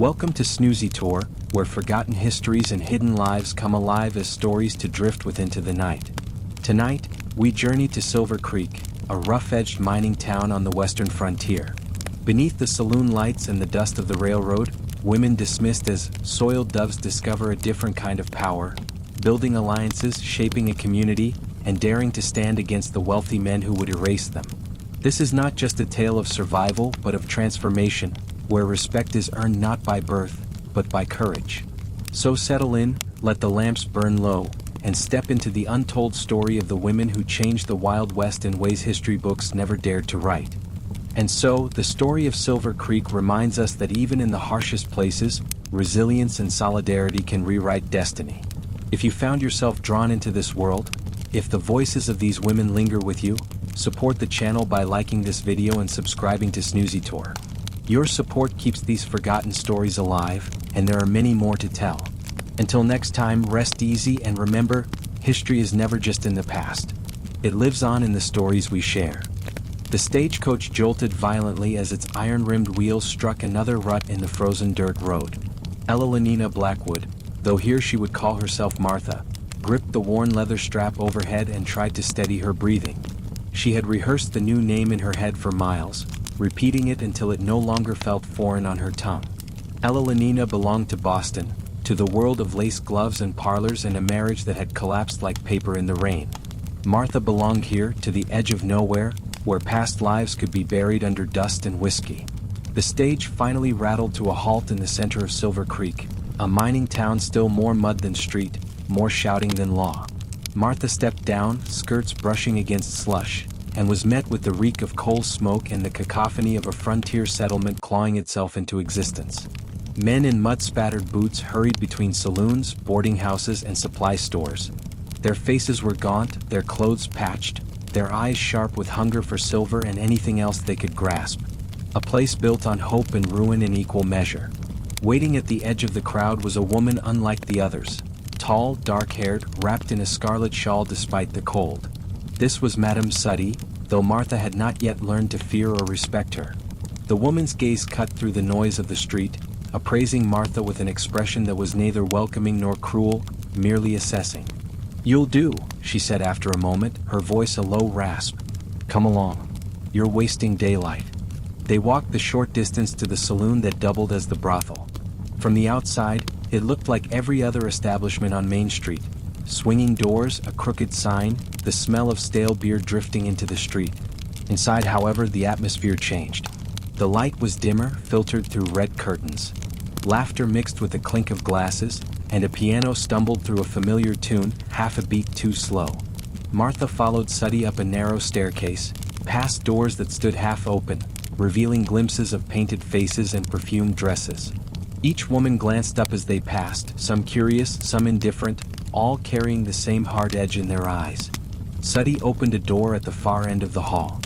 Welcome to Storie, where forgotten histories and hidden lives come alive as stories to drift with into the night. Tonight, we journey to Silver Creek, a rough-edged mining town on the western frontier. Beneath the saloon lights and the dust of the railroad, women dismissed as soiled doves discover a different kind of power, building alliances, shaping a community, and daring to stand against the wealthy men who would erase them. This is not just a tale of survival but of transformation, where respect is earned not by birth, but by courage. So settle in, let the lamps burn low, and step into the untold story of the women who changed the Wild West in ways history books never dared to write. And so, the story of Silver Creek reminds us that even in the harshest places, resilience and solidarity can rewrite destiny. If you found yourself drawn into this world, if the voices of these women linger with you, support the channel by liking this video and subscribing to Storie. Your support keeps these forgotten stories alive, and there are many more to tell. Until next time, rest easy and remember, history is never just in the past. It lives on in the stories we share. The stagecoach jolted violently as its iron-rimmed wheels struck another rut in the frozen dirt road. Elenina Blackwood, though here she would call herself Martha, gripped the worn leather strap overhead and tried to steady her breathing. She had rehearsed the new name in her head for miles, repeating it until it no longer felt foreign on her tongue. Elenina belonged to Boston, to the world of lace gloves and parlors and a marriage that had collapsed like paper in the rain. Martha belonged here, to the edge of nowhere, where past lives could be buried under dust and whiskey. The stage finally rattled to a halt in the center of Silver Creek, a mining town still more mud than street, more shouting than law. Martha stepped down, skirts brushing against slush, and was met with the reek of coal smoke and the cacophony of a frontier settlement clawing itself into existence. Men in mud-spattered boots hurried between saloons, boarding houses, and supply stores. Their faces were gaunt, their clothes patched, their eyes sharp with hunger for silver and anything else they could grasp. A place built on hope and ruin in equal measure. Waiting at the edge of the crowd was a woman unlike the others. Tall, dark-haired, wrapped in a scarlet shawl despite the cold. This was Madame Suddy, though Martha had not yet learned to fear or respect her. The woman's gaze cut through the noise of the street, appraising Martha with an expression that was neither welcoming nor cruel, merely assessing. "You'll do," she said after a moment, her voice a low rasp. "Come along. You're wasting daylight." They walked the short distance to the saloon that doubled as the brothel. From the outside, it looked like every other establishment on Main Street. Swinging doors, a crooked sign, the smell of stale beer drifting into the street. Inside, however, the atmosphere changed. The light was dimmer, filtered through red curtains. Laughter mixed with the clink of glasses, and a piano stumbled through a familiar tune, half a beat too slow. Martha followed Suddy up a narrow staircase, past doors that stood half open, revealing glimpses of painted faces and perfumed dresses. Each woman glanced up as they passed, some curious, some indifferent, all carrying the same hard edge in their eyes. Suddy opened a door at the far end of the hall.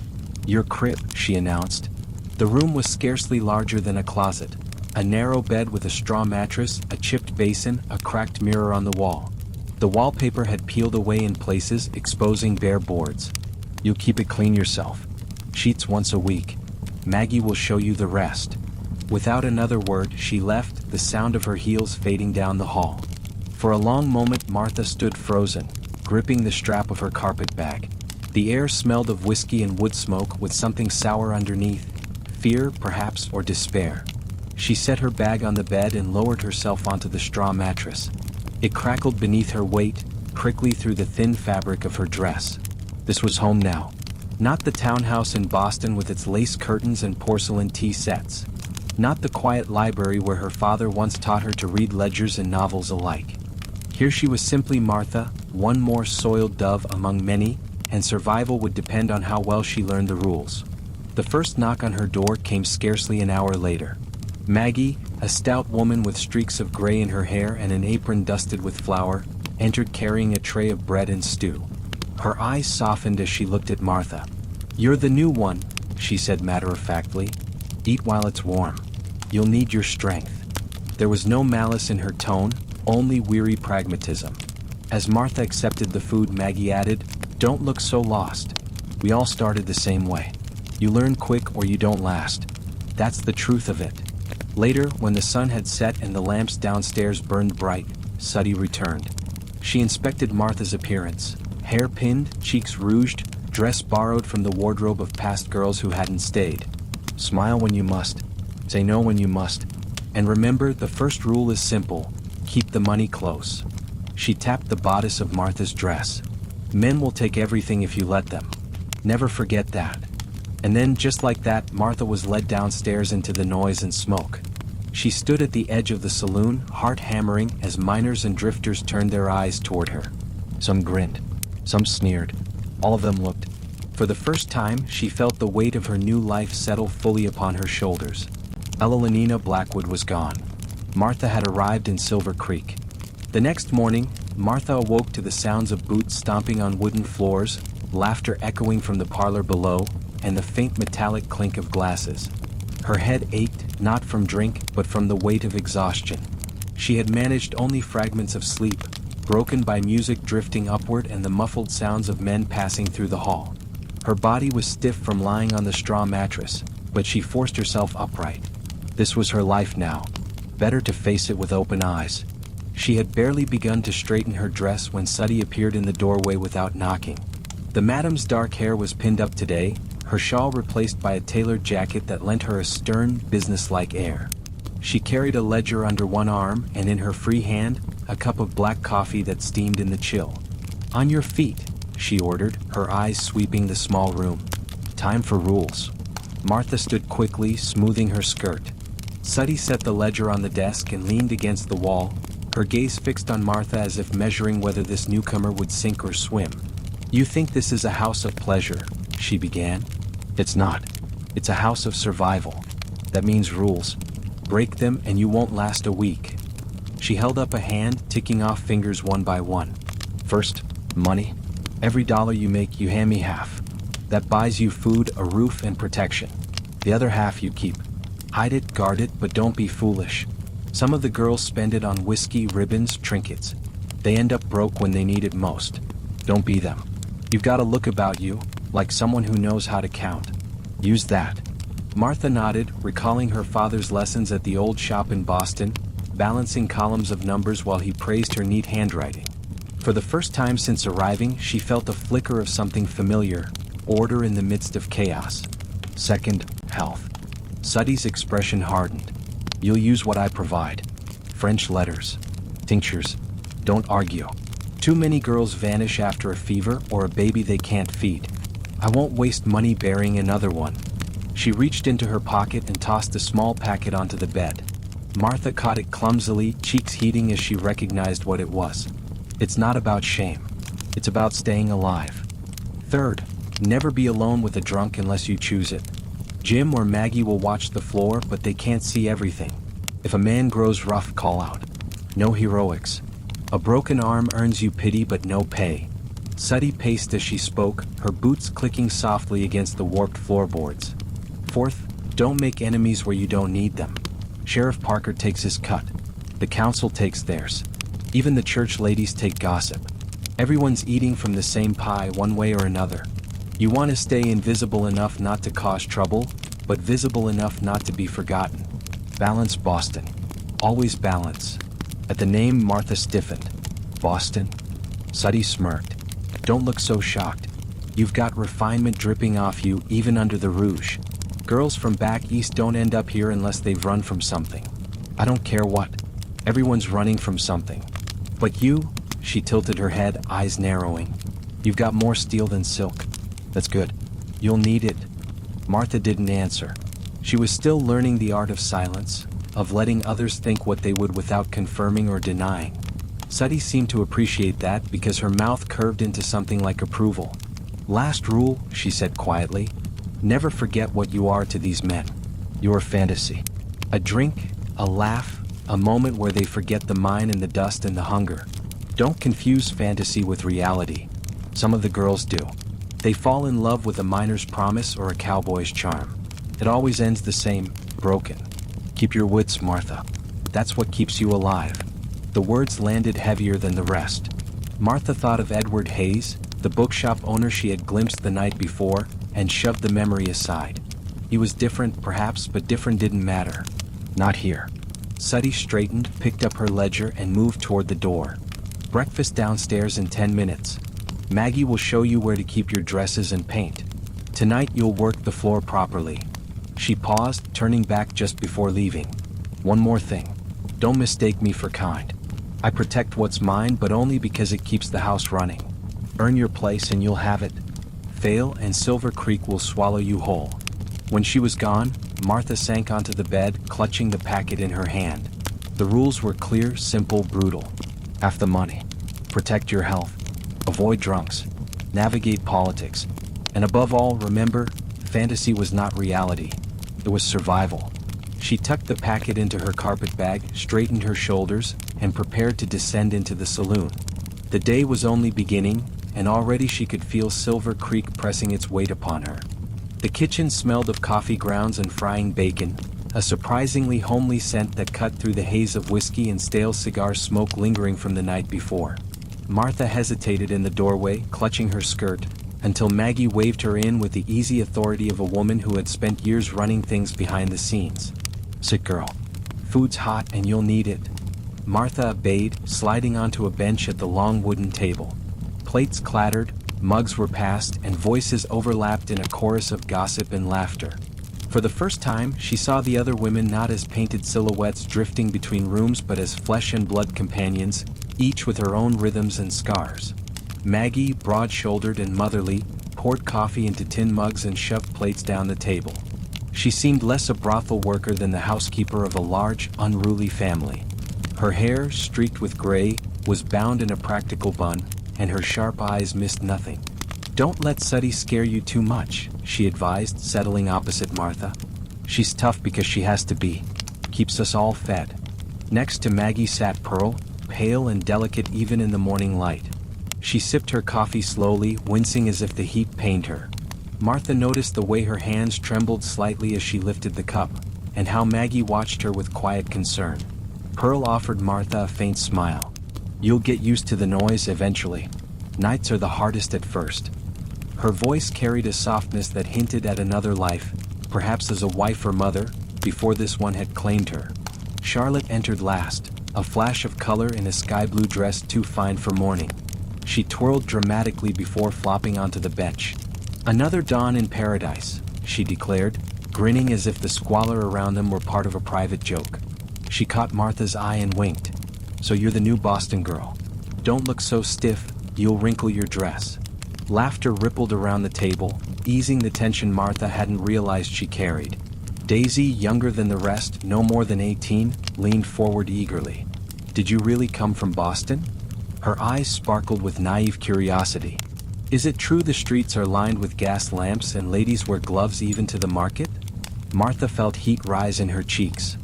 "Your crib," she announced. The room was scarcely larger than a closet. A narrow bed with a straw mattress, a chipped basin, a cracked mirror on the wall. The wallpaper had peeled away in places, exposing bare boards. "You'll keep it clean yourself. Sheets once a week. Maggie will show you the rest." Without another word, she left, the sound of her heels fading down the hall. For a long moment Martha stood frozen, gripping the strap of her carpet bag. The air smelled of whiskey and wood smoke with something sour underneath, fear, perhaps, or despair. She set her bag on the bed and lowered herself onto the straw mattress. It crackled beneath her weight, prickly through the thin fabric of her dress. This was home now. Not the townhouse in Boston with its lace curtains and porcelain tea sets. Not the quiet library where her father once taught her to read ledgers and novels alike. Here she was simply Martha, one more soiled dove among many, and survival would depend on how well she learned the rules. The first knock on her door came scarcely an hour later. Maggie, a stout woman with streaks of gray in her hair and an apron dusted with flour, entered carrying a tray of bread and stew. Her eyes softened as she looked at Martha. "You're the new one," she said matter-of-factly. "Eat while it's warm. You'll need your strength." There was no malice in her tone, only weary pragmatism. As Martha accepted the food, Maggie added, "Don't look so lost. We all started the same way. You learn quick or you don't last. That's the truth of it." Later, when the sun had set and the lamps downstairs burned bright, Suddy returned. She inspected Martha's appearance. Hair pinned, cheeks rouged, dress borrowed from the wardrobe of past girls who hadn't stayed. Smile when you must. Say no when you must. And remember, the first rule is simple. Keep the money close. She tapped the bodice of Martha's dress. Men will take everything if you let them. Never forget that. And then, just like that, Martha was led downstairs into the noise and smoke. She stood at the edge of the saloon, heart hammering, as miners and drifters turned their eyes toward her. Some grinned. Some sneered. All of them looked. For the first time, she felt the weight of her new life settle fully upon her shoulders. Elenina Blackwood was gone. Martha had arrived in Silver Creek. The next morning, Martha awoke to the sounds of boots stomping on wooden floors, laughter echoing from the parlor below, and the faint metallic clink of glasses. Her head ached, not from drink, but from the weight of exhaustion. She had managed only fragments of sleep, broken by music drifting upward and the muffled sounds of men passing through the hall. Her body was stiff from lying on the straw mattress, but she forced herself upright. This was her life now. Better to face it with open eyes. She had barely begun to straighten her dress when Suddy appeared in the doorway without knocking. The madam's dark hair was pinned up today, her shawl replaced by a tailored jacket that lent her a stern, businesslike air. She carried a ledger under one arm, and in her free hand, a cup of black coffee that steamed in the chill. "On your feet," she ordered, her eyes sweeping the small room. "Time for rules." Martha stood quickly, smoothing her skirt. Suddy set the ledger on the desk and leaned against the wall, her gaze fixed on Martha as if measuring whether this newcomer would sink or swim. "You think this is a house of pleasure," she began. "It's not. It's a house of survival. That means rules. Break them and you won't last a week." She held up a hand, ticking off fingers one by one. "First, money. Every dollar you make, you hand me half. That buys you food, a roof, and protection. The other half you keep. Hide it, guard it, but don't be foolish. Some of the girls spend it on whiskey, ribbons, trinkets. They end up broke when they need it most. Don't be them. You've got a look about you, like someone who knows how to count. Use that." Martha nodded, recalling her father's lessons at the old shop in Boston, balancing columns of numbers while he praised her neat handwriting. For the first time since arriving, she felt a flicker of something familiar, order in the midst of chaos. Second, health. Suddy's expression hardened. "You'll use what I provide. French letters. Tinctures. Don't argue. Too many girls vanish after a fever or a baby they can't feed. I won't waste money burying another one." She reached into her pocket and tossed a small packet onto the bed. Martha caught it clumsily, cheeks heating as she recognized what it was. "It's not about shame. It's about staying alive. Third, never be alone with a drunk unless you choose it. Jim or Maggie will watch the floor, but they can't see everything. If a man grows rough, call out. No heroics. A broken arm earns you pity but no pay." Suddy paced as she spoke, her boots clicking softly against the warped floorboards. "Fourth, don't make enemies where you don't need them. Sheriff Parker takes his cut. The council takes theirs. Even the church ladies take gossip. Everyone's eating from the same pie one way or another. You want to stay invisible enough not to cause trouble, but visible enough not to be forgotten. Balance Boston. Always balance." At the name, Martha stiffened. "Boston?" Suddy smirked. "Don't look so shocked. You've got refinement dripping off you even under the rouge. Girls from back east don't end up here unless they've run from something. I don't care what. Everyone's running from something. But you," she tilted her head, eyes narrowing. "You've got more steel than silk. That's good. You'll need it." Martha didn't answer. She was still learning the art of silence, of letting others think what they would without confirming or denying. Suddy seemed to appreciate that because her mouth curved into something like approval. "Last rule," she said quietly, "never forget what you are to these men. You're a fantasy. A drink, a laugh, a moment where they forget the mine and the dust and the hunger. Don't confuse fantasy with reality. Some of the girls do. They fall in love with a miner's promise or a cowboy's charm. It always ends the same, broken. Keep your wits, Martha. That's what keeps you alive." The words landed heavier than the rest. Martha thought of Edward Hayes, the bookshop owner she had glimpsed the night before, and shoved the memory aside. He was different, perhaps, but different didn't matter. Not here. Suddy straightened, picked up her ledger and moved toward the door. Breakfast downstairs in 10 minutes. Maggie will show you where to keep your dresses and paint. Tonight you'll work the floor properly. She paused, turning back just before leaving. One more thing. Don't mistake me for kind. I protect what's mine, but only because it keeps the house running. Earn your place and you'll have it. Fail and Silver Creek will swallow you whole. When she was gone, Martha sank onto the bed, clutching the packet in her hand. The rules were clear, simple, brutal. Have the money. Protect your health. Avoid drunks. Navigate politics. And above all, remember, fantasy was not reality. It was survival. She tucked the packet into her carpet bag, straightened her shoulders, and prepared to descend into the saloon. The day was only beginning, and already she could feel Silver Creek pressing its weight upon her. The kitchen smelled of coffee grounds and frying bacon, a surprisingly homely scent that cut through the haze of whiskey and stale cigar smoke lingering from the night before. Martha hesitated in the doorway, clutching her skirt, until Maggie waved her in with the easy authority of a woman who had spent years running things behind the scenes. Sit, girl. Food's hot and you'll need it. Martha obeyed, sliding onto a bench at the long wooden table. Plates clattered, mugs were passed, and voices overlapped in a chorus of gossip and laughter. For the first time, she saw the other women not as painted silhouettes drifting between rooms but as flesh and blood companions, each with her own rhythms and scars. Maggie, broad-shouldered and motherly, poured coffee into tin mugs and shoved plates down the table. She seemed less a brothel worker than the housekeeper of a large, unruly family. Her hair, streaked with gray, was bound in a practical bun, and her sharp eyes missed nothing. Don't let Suddy scare you too much, she advised, settling opposite Martha. She's tough because she has to be. Keeps us all fed. Next to Maggie sat Pearl, pale and delicate even in the morning light. She sipped her coffee slowly, wincing as if the heat pained her. Martha noticed the way her hands trembled slightly as she lifted the cup, and how Maggie watched her with quiet concern. Pearl offered Martha a faint smile. You'll get used to the noise eventually. Nights are the hardest at first. Her voice carried a softness that hinted at another life, perhaps as a wife or mother, before this one had claimed her. Charlotte entered last, a flash of color in a sky-blue dress too fine for mourning. She twirled dramatically before flopping onto the bench. Another dawn in paradise, she declared, grinning as if the squalor around them were part of a private joke. She caught Martha's eye and winked. So you're the new Boston girl. Don't look so stiff, you'll wrinkle your dress. Laughter rippled around the table, easing the tension Martha hadn't realized she carried. Daisy, younger than the rest, no more than 18, leaned forward eagerly. Did you really come from Boston? Her eyes sparkled with naive curiosity. Is it true the streets are lined with gas lamps and ladies wear gloves even to the market? Martha felt heat rise in her cheeks.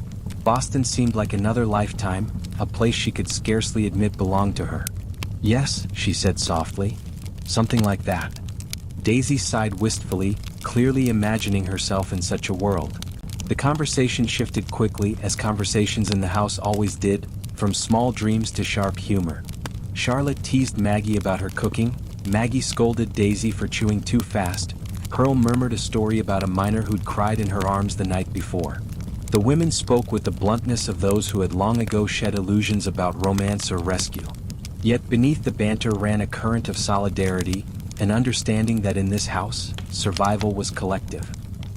Boston seemed like another lifetime, a place she could scarcely admit belonged to her. Yes, she said softly. Something like that. Daisy sighed wistfully, clearly imagining herself in such a world. The conversation shifted quickly, as conversations in the house always did, from small dreams to sharp humor. Charlotte teased Maggie about her cooking, Maggie scolded Daisy for chewing too fast, Pearl murmured a story about a miner who'd cried in her arms the night before. The women spoke with the bluntness of those who had long ago shed illusions about romance or rescue. Yet beneath the banter ran a current of solidarity, an understanding that in this house, survival was collective.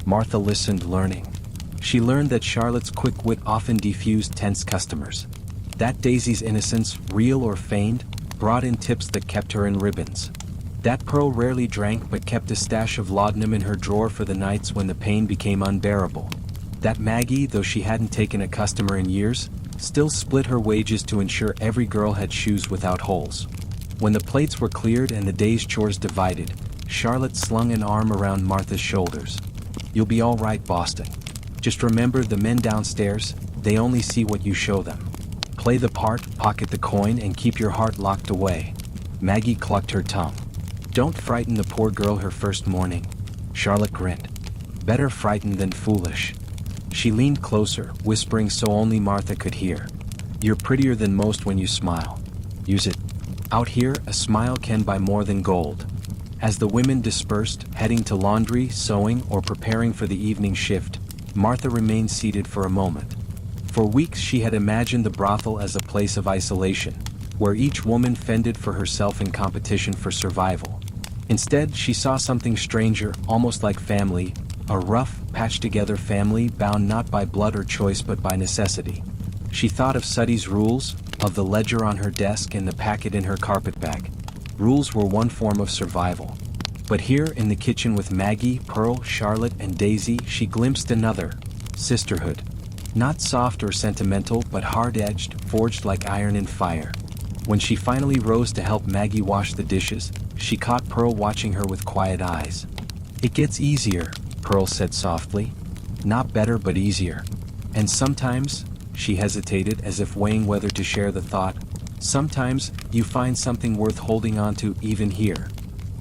Martha listened, learning. She learned that Charlotte's quick wit often defused tense customers. That Daisy's innocence, real or feigned, brought in tips that kept her in ribbons. That Pearl rarely drank but kept a stash of laudanum in her drawer for the nights when the pain became unbearable. That Maggie, though she hadn't taken a customer in years, still split her wages to ensure every girl had shoes without holes. When the plates were cleared and the day's chores divided, Charlotte slung an arm around Martha's shoulders. You'll be all right, Boston. Just remember, the men downstairs, they only see what you show them. Play the part, pocket the coin, and keep your heart locked away. Maggie clucked her tongue. Don't frighten the poor girl her first morning. Charlotte grinned. Better frightened than foolish. She leaned closer, whispering so only Martha could hear. You're prettier than most when you smile. Use it. Out here, a smile can buy more than gold. As the women dispersed, heading to laundry, sewing, or preparing for the evening shift, Martha remained seated for a moment. For weeks she had imagined the brothel as a place of isolation, where each woman fended for herself in competition for survival. Instead, she saw something stranger, almost like family, a rough, patched-together family bound not by blood or choice but by necessity. She thought of Suddy's rules, of the ledger on her desk and the packet in her carpetbag. Rules were one form of survival. But here in the kitchen with Maggie, Pearl, Charlotte, and Daisy, she glimpsed another, sisterhood. Not soft or sentimental but hard-edged, forged like iron in fire. When she finally rose to help Maggie wash the dishes, she caught Pearl watching her with quiet eyes. "It gets easier," Pearl said softly. "Not better but easier. And sometimes," she hesitated as if weighing whether to share the thought, "sometimes you find something worth holding on to even here."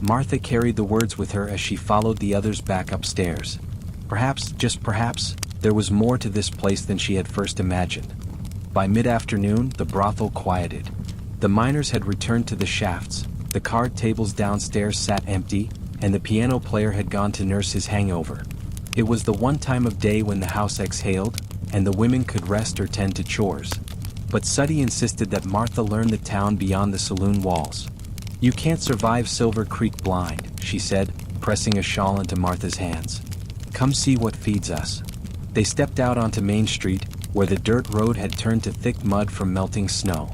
Martha carried the words with her as she followed the others back upstairs. Perhaps, just perhaps, there was more to this place than she had first imagined. By mid-afternoon, the brothel quieted. The miners had returned to the shafts, the card tables downstairs sat empty, and the piano player had gone to nurse his hangover. It was the one time of day when the house exhaled, and the women could rest or tend to chores. But Suddy insisted that Martha learn the town beyond the saloon walls. "You can't survive Silver Creek blind," she said, pressing a shawl into Martha's hands. "Come see what feeds us." They stepped out onto Main Street, where the dirt road had turned to thick mud from melting snow.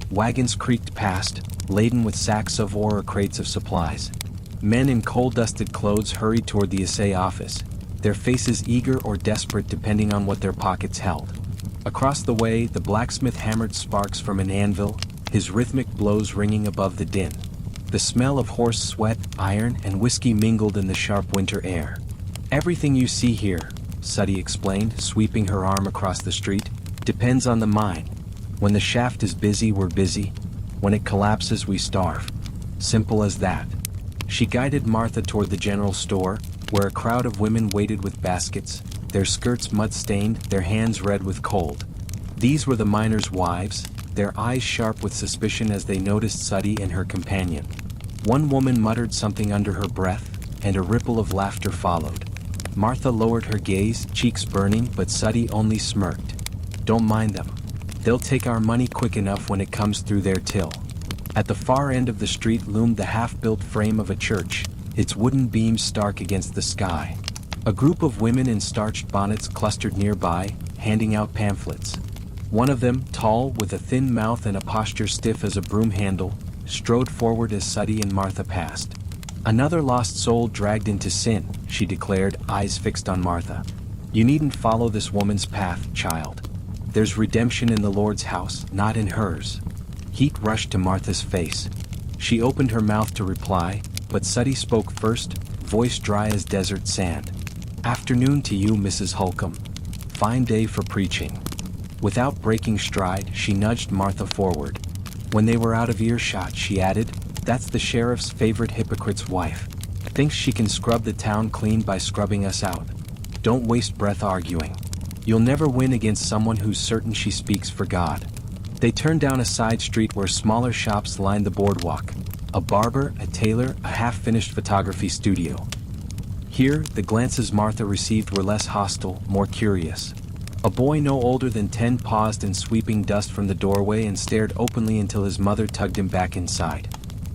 Wagons creaked past, laden with sacks of ore or crates of supplies. Men in coal-dusted clothes hurried toward the assay office, their faces eager or desperate depending on what their pockets held. Across the way, the blacksmith hammered sparks from an anvil, his rhythmic blows ringing above the din. The smell of horse sweat, iron, and whiskey mingled in the sharp winter air. "Everything you see here," Suddy explained, sweeping her arm across the street, "depends on the mine. When the shaft is busy, we're busy. When it collapses, we starve. Simple as that." She guided Martha toward the general store, where a crowd of women waited with baskets, their skirts mud-stained, their hands red with cold. These were the miners' wives, their eyes sharp with suspicion as they noticed Suddy and her companion. One woman muttered something under her breath, and a ripple of laughter followed. Martha lowered her gaze, cheeks burning, but Suddy only smirked. "Don't mind them. They'll take our money quick enough when it comes through their till." At the far end of the street loomed the half-built frame of a church, its wooden beams stark against the sky. A group of women in starched bonnets clustered nearby, handing out pamphlets. One of them, tall, with a thin mouth and a posture stiff as a broom handle, strode forward as Suddy and Martha passed. "Another lost soul dragged into sin," she declared, eyes fixed on Martha. "You needn't follow this woman's path, child. There's redemption in the Lord's house, not in hers." Heat rushed to Martha's face. She opened her mouth to reply, but Suddy spoke first, voice dry as desert sand. "Afternoon to you, Mrs. Holcomb. Fine day for preaching." Without breaking stride, she nudged Martha forward. When they were out of earshot, she added, "That's the sheriff's favorite hypocrite's wife. Thinks she can scrub the town clean by scrubbing us out. Don't waste breath arguing. You'll never win against someone who's certain she speaks for God." They turned down a side street where smaller shops lined the boardwalk. A barber, a tailor, a half-finished photography studio. Here, the glances Martha received were less hostile, more curious. A boy no older than 10 paused in sweeping dust from the doorway and stared openly until his mother tugged him back inside.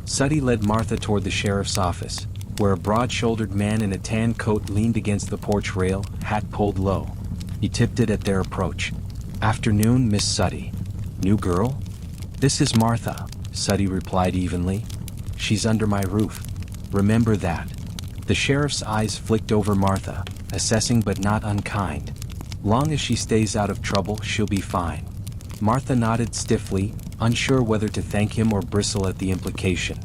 Suddy led Martha toward the sheriff's office, where a broad-shouldered man in a tan coat leaned against the porch rail, hat pulled low. He tipped it at their approach. "Afternoon, Miss Suddy. New girl?" "This is Martha," Suddy replied evenly. "She's under my roof. Remember that." The sheriff's eyes flicked over Martha, assessing but not unkind. "Long as she stays out of trouble, she'll be fine." Martha nodded stiffly, unsure whether to thank him or bristle at the implication.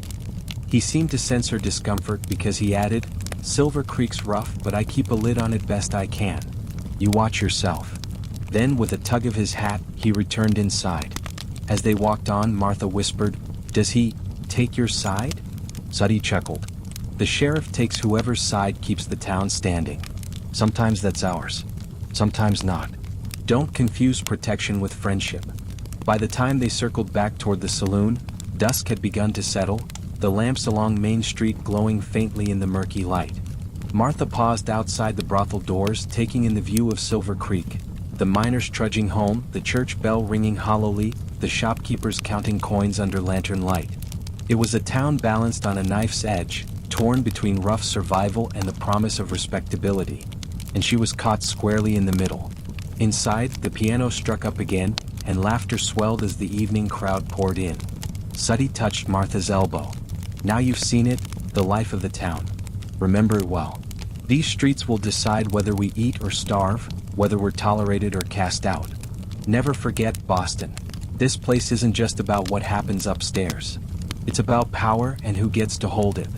He seemed to sense her discomfort because he added, "Silver Creek's rough, but I keep a lid on it best I can. You watch yourself." Then, with a tug of his hat, he returned inside. As they walked on, Martha whispered, "Does he take your side?" Suddy chuckled. "The sheriff takes whoever's side keeps the town standing. Sometimes that's ours. Sometimes not. Don't confuse protection with friendship." By the time they circled back toward the saloon, dusk had begun to settle, the lamps along Main Street glowing faintly in the murky light. Martha paused outside the brothel doors, taking in the view of Silver Creek. the miners trudging home, the church bell ringing hollowly, the shopkeepers counting coins under lantern light. It was a town balanced on a knife's edge, torn between rough survival and the promise of respectability. And she was caught squarely in the middle. Inside, the piano struck up again, and laughter swelled as the evening crowd poured in. Suddy touched Martha's elbow. "Now you've seen it, the life of the town. Remember it well. These streets will decide whether we eat or starve, whether we're tolerated or cast out. Never forget Boston. This place isn't just about what happens upstairs. It's about power and who gets to hold it."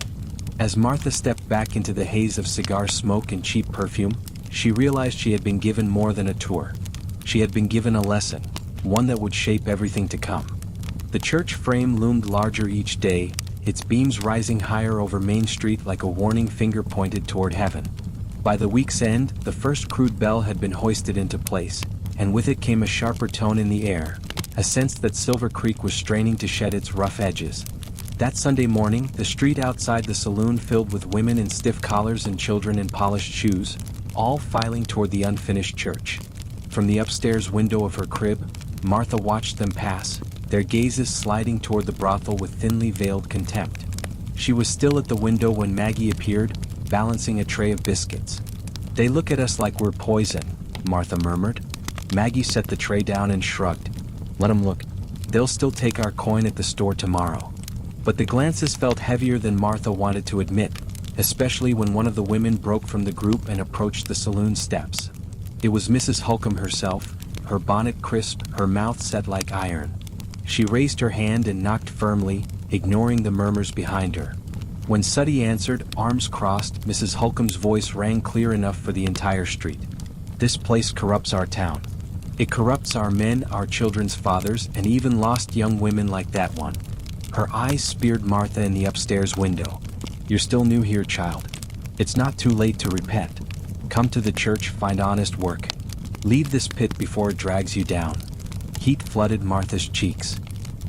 As Martha stepped back into the haze of cigar smoke and cheap perfume, she realized she had been given more than a tour. She had been given a lesson, one that would shape everything to come. The church frame loomed larger each day, its beams rising higher over Main Street like a warning finger pointed toward heaven. By the week's end, the first crude bell had been hoisted into place, and with it came a sharper tone in the air, a sense that Silver Creek was straining to shed its rough edges. That Sunday morning, the street outside the saloon filled with women in stiff collars and children in polished shoes, all filing toward the unfinished church. From the upstairs window of her crib, Martha watched them pass, their gazes sliding toward the brothel with thinly veiled contempt. She was still at the window when Maggie appeared, balancing a tray of biscuits. "They look at us like we're poison," Martha murmured. Maggie set the tray down and shrugged. "Let 'em look. They'll still take our coin at the store tomorrow." But the glances felt heavier than Martha wanted to admit, especially when one of the women broke from the group and approached the saloon steps. It was Mrs. Holcomb herself, her bonnet crisp, her mouth set like iron. She raised her hand and knocked firmly, ignoring the murmurs behind her. When Suddy answered, arms crossed, Mrs. Holcomb's voice rang clear enough for the entire street. "This place corrupts our town. It corrupts our men, our children's fathers, and even lost young women like that one." Her eyes speared Martha in the upstairs window. "You're still new here, child. It's not too late to repent. Come to the church, find honest work. Leave this pit before it drags you down." Heat flooded Martha's cheeks.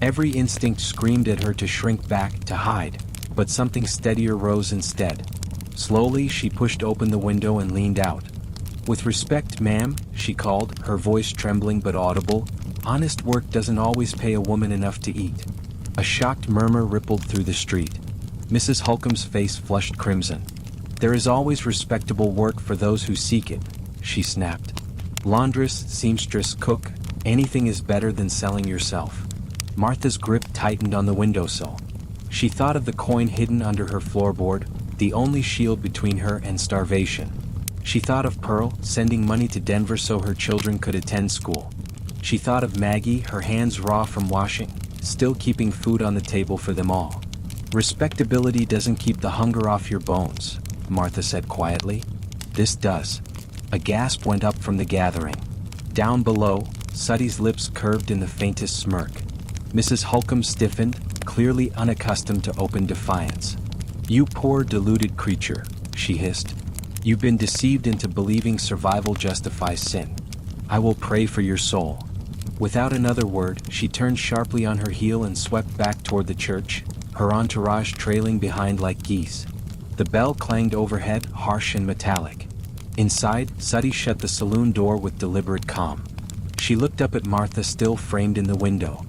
Every instinct screamed at her to shrink back, to hide, but something steadier rose instead. Slowly, she pushed open the window and leaned out. "With respect, ma'am," she called, her voice trembling but audible, "honest work doesn't always pay a woman enough to eat." A shocked murmur rippled through the street. Mrs. Holcomb's face flushed crimson. "There is always respectable work for those who seek it," she snapped. "Laundress, seamstress, cook, anything is better than selling yourself." Martha's grip tightened on the windowsill. She thought of the coin hidden under her floorboard, the only shield between her and starvation. She thought of Pearl, sending money to Denver so her children could attend school. She thought of Maggie, her hands raw from washing, still keeping food on the table for them all. "Respectability doesn't keep the hunger off your bones," Martha said quietly. "This does." A gasp went up from the gathering. Down below, Suddy's lips curved in the faintest smirk. Mrs. Holcomb stiffened, clearly unaccustomed to open defiance. "You poor deluded creature," she hissed. "You've been deceived into believing survival justifies sin. I will pray for your soul." Without another word, she turned sharply on her heel and swept back toward the church, her entourage trailing behind like geese. The bell clanged overhead, harsh and metallic. Inside, Suddy shut the saloon door with deliberate calm. She looked up at Martha still framed in the window.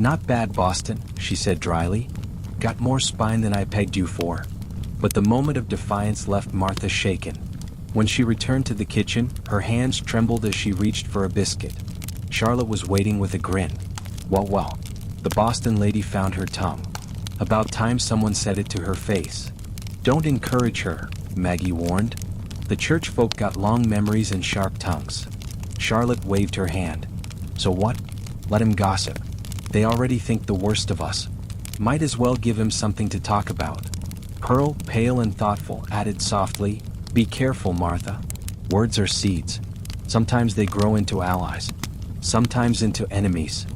"Not bad, Boston," she said dryly. "Got more spine than I pegged you for." But the moment of defiance left Martha shaken. When she returned to the kitchen, her hands trembled as she reached for a biscuit. Charlotte was waiting with a grin. Well, the Boston lady found her tongue. About time someone said it to her face. "Don't encourage her," Maggie warned. "The church folk got long memories and sharp tongues." Charlotte waved her hand. "So what? Let him gossip. They already think the worst of us. Might as well give him something to talk about." Pearl, pale and thoughtful, added softly, "Be careful, Martha. Words are seeds. Sometimes they grow into allies. Sometimes into enemies."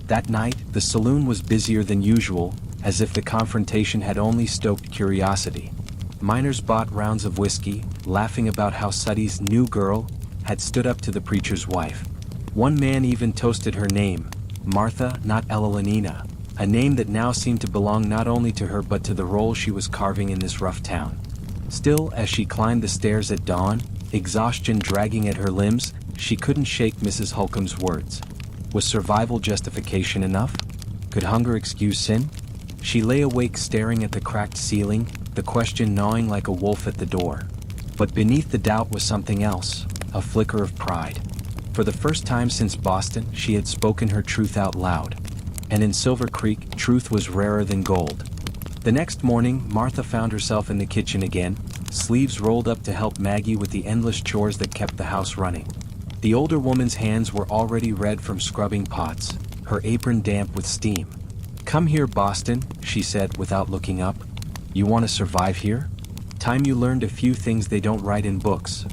That night, the saloon was busier than usual, as if the confrontation had only stoked curiosity. Miners bought rounds of whiskey, laughing about how Suddy's new girl had stood up to the preacher's wife. One man even toasted her name, Martha, not Elenina, a name that now seemed to belong not only to her but to the role she was carving in this rough town. Still, as she climbed the stairs at dawn, exhaustion dragging at her limbs, She couldn't shake Mrs. Holcomb's words. Was survival justification enough? Could hunger excuse sin? She lay awake staring at the cracked ceiling, the question gnawing like a wolf at the door. But beneath the doubt was something else, a flicker of pride. For the first time since Boston, she had spoken her truth out loud. And in Silver Creek, truth was rarer than gold. The next morning, Martha found herself in the kitchen again, sleeves rolled up to help Maggie with the endless chores that kept the house running. The older woman's hands were already red from scrubbing pots, her apron damp with steam. "Come here, Boston," she said without looking up. "You want to survive here? Time you learned a few things they don't write in books."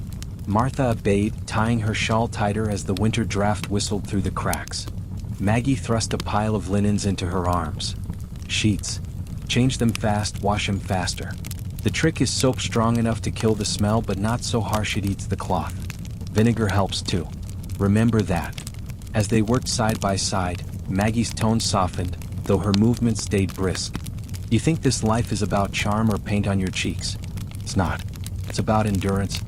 Martha obeyed, tying her shawl tighter as the winter draft whistled through the cracks. Maggie thrust a pile of linens into her arms. "Sheets. Change them fast, wash them faster. The trick is soap strong enough to kill the smell but not so harsh it eats the cloth. Vinegar helps too. Remember that." As they worked side by side, Maggie's tone softened, though her movements stayed brisk. "You think this life is about charm or paint on your cheeks? It's not. It's about endurance.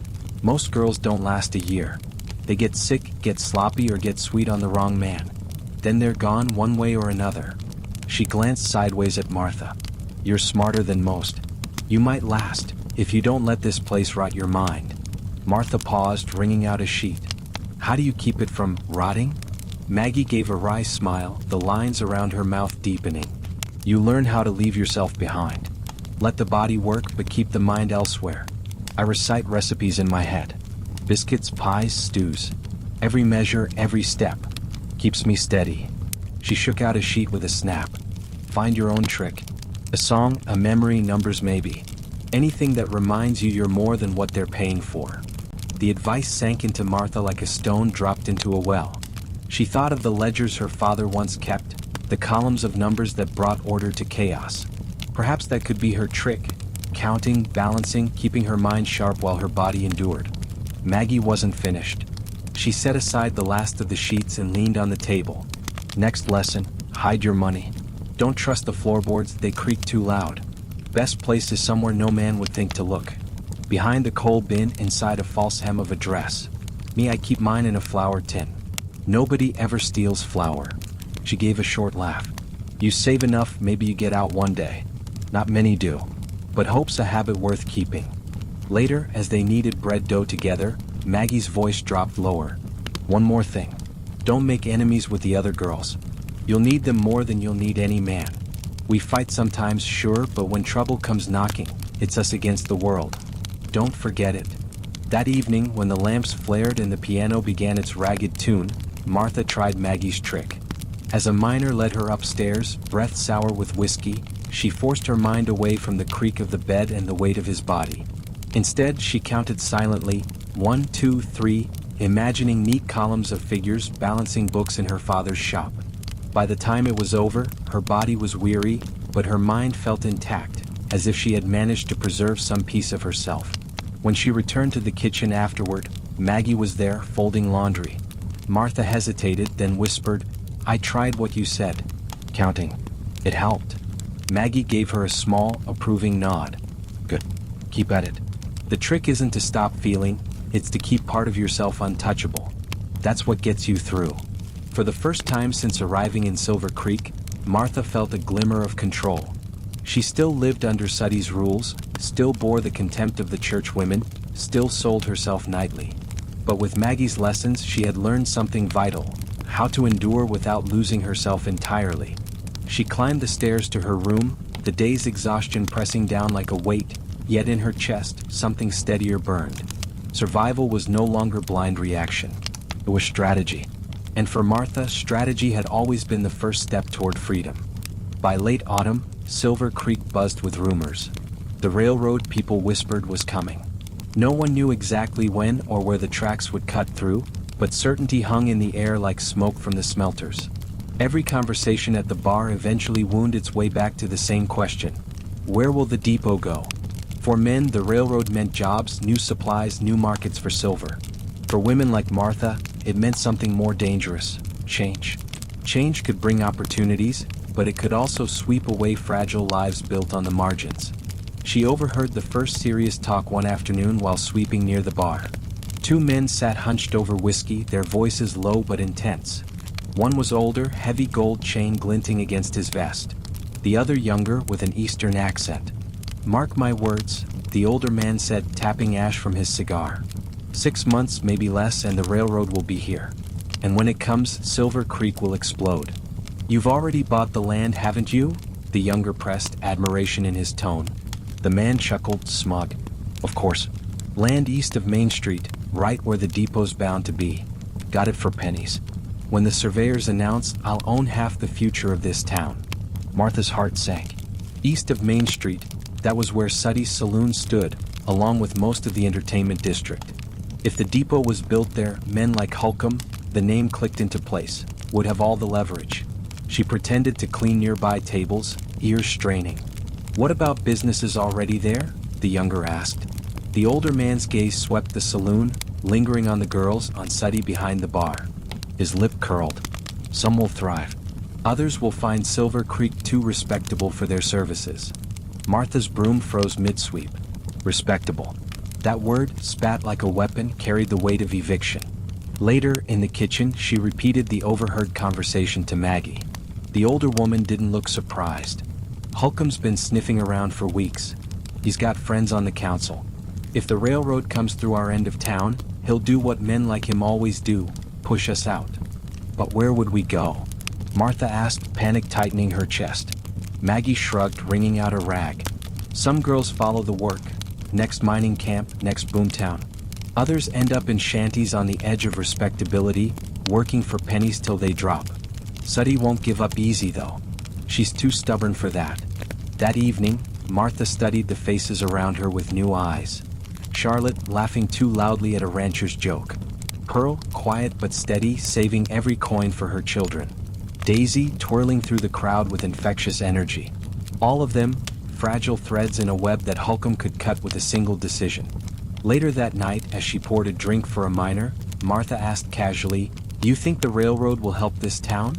Most girls don't last a year. They get sick, get sloppy, or get sweet on the wrong man. Then they're gone one way or another." She glanced sideways at Martha. "You're smarter than most. You might last, if you don't let this place rot your mind." Martha paused, wringing out a sheet. "How do you keep it from rotting?" Maggie gave a wry smile, the lines around her mouth deepening. "You learn how to leave yourself behind. Let the body work but keep the mind elsewhere. I recite recipes in my head. Biscuits, pies, stews. Every measure, every step. Keeps me steady." She shook out a sheet with a snap. "Find your own trick. A song, a memory, numbers maybe. Anything that reminds you you're more than what they're paying for." The advice sank into Martha like a stone dropped into a well. She thought of the ledgers her father once kept, the columns of numbers that brought order to chaos. Perhaps that could be her trick, counting, balancing, keeping her mind sharp while her body endured. Maggie wasn't finished. She set aside the last of the sheets and leaned on the table. "Next lesson, hide your money. Don't trust the floorboards, they creak too loud. Best place is somewhere no man would think to look. Behind the coal bin, inside a false hem of a dress. Me, I keep mine in a flour tin. Nobody ever steals flour." She gave a short laugh. "You save enough, maybe you get out one day. Not many do. But hope's a habit worth keeping." Later, as they kneaded bread dough together, Maggie's voice dropped lower. "One more thing. Don't make enemies with the other girls. You'll need them more than you'll need any man. We fight sometimes, sure, but when trouble comes knocking, it's us against the world. Don't forget it." That evening, when the lamps flared and the piano began its ragged tune, Martha tried Maggie's trick. As a miner led her upstairs, breath sour with whiskey, she forced her mind away from the creak of the bed and the weight of his body. Instead, she counted silently, 1, 2, 3, imagining neat columns of figures balancing books in her father's shop. By the time it was over, her body was weary, but her mind felt intact, as if she had managed to preserve some piece of herself. When she returned to the kitchen afterward, Maggie was there, folding laundry. Martha hesitated, then whispered, "I tried what you said. Counting. It helped." Maggie gave her a small, approving nod. "Good. Keep at it. The trick isn't to stop feeling, it's to keep part of yourself untouchable. That's what gets you through." For the first time since arriving in Silver Creek, Martha felt a glimmer of control. She still lived under Suddy's rules, still bore the contempt of the church women, still sold herself nightly. But with Maggie's lessons she had learned something vital, how to endure without losing herself entirely. She climbed the stairs to her room, the day's exhaustion pressing down like a weight, yet in her chest something steadier burned. Survival was no longer blind reaction. It was strategy. And for Martha, strategy had always been the first step toward freedom. By late autumn, Silver Creek buzzed with rumors. The railroad, people whispered, was coming. No one knew exactly when or where the tracks would cut through, but certainty hung in the air like smoke from the smelters. Every conversation at the bar eventually wound its way back to the same question. Where will the depot go? For men, the railroad meant jobs, new supplies, new markets for silver. For women like Martha, it meant something more dangerous: change. Change could bring opportunities, but it could also sweep away fragile lives built on the margins. She overheard the first serious talk one afternoon while sweeping near the bar. Two men sat hunched over whiskey, their voices low but intense. One was older, heavy gold chain glinting against his vest. The other younger, with an Eastern accent. "Mark my words," the older man said, tapping ash from his cigar. "6 months, maybe less, and the railroad will be here. And when it comes, Silver Creek will explode." "You've already bought the land, haven't you?" the younger pressed, admiration in his tone. The man chuckled, smug. "Of course. Land east of Main Street, right where the depot's bound to be. Got it for pennies. When the surveyors announce, I'll own half the future of this town." Martha's heart sank. East of Main Street, that was where Suddy's saloon stood, along with most of the entertainment district. If the depot was built there, men like Holcomb, the name clicked into place, would have all the leverage. She pretended to clean nearby tables, ears straining. "What about businesses already there?" the younger asked. The older man's gaze swept the saloon, lingering on the girls, on Suddy behind the bar. His lip curled. "Some will thrive. Others will find Silver Creek too respectable for their services." Martha's broom froze mid-sweep. Respectable. That word, spat like a weapon, carried the weight of eviction. Later, in the kitchen, she repeated the overheard conversation to Maggie. The older woman didn't look surprised. "Holcomb's been sniffing around for weeks. He's got friends on the council. If the railroad comes through our end of town, he'll do what men like him always do, push us out." "But where would we go?" Martha asked, panic tightening her chest. Maggie shrugged, wringing out a rag. "Some girls follow the work. Next mining camp, next boomtown. Others end up in shanties on the edge of respectability, working for pennies till they drop. Suddy won't give up easy though. She's too stubborn for that." That evening, Martha studied the faces around her with new eyes. Charlotte, laughing too loudly at a rancher's joke. Pearl, quiet but steady, saving every coin for her children. Daisy, twirling through the crowd with infectious energy. All of them, fragile threads in a web that Holcomb could cut with a single decision. Later that night, as she poured a drink for a miner, Martha asked casually, "Do you think the railroad will help this town?"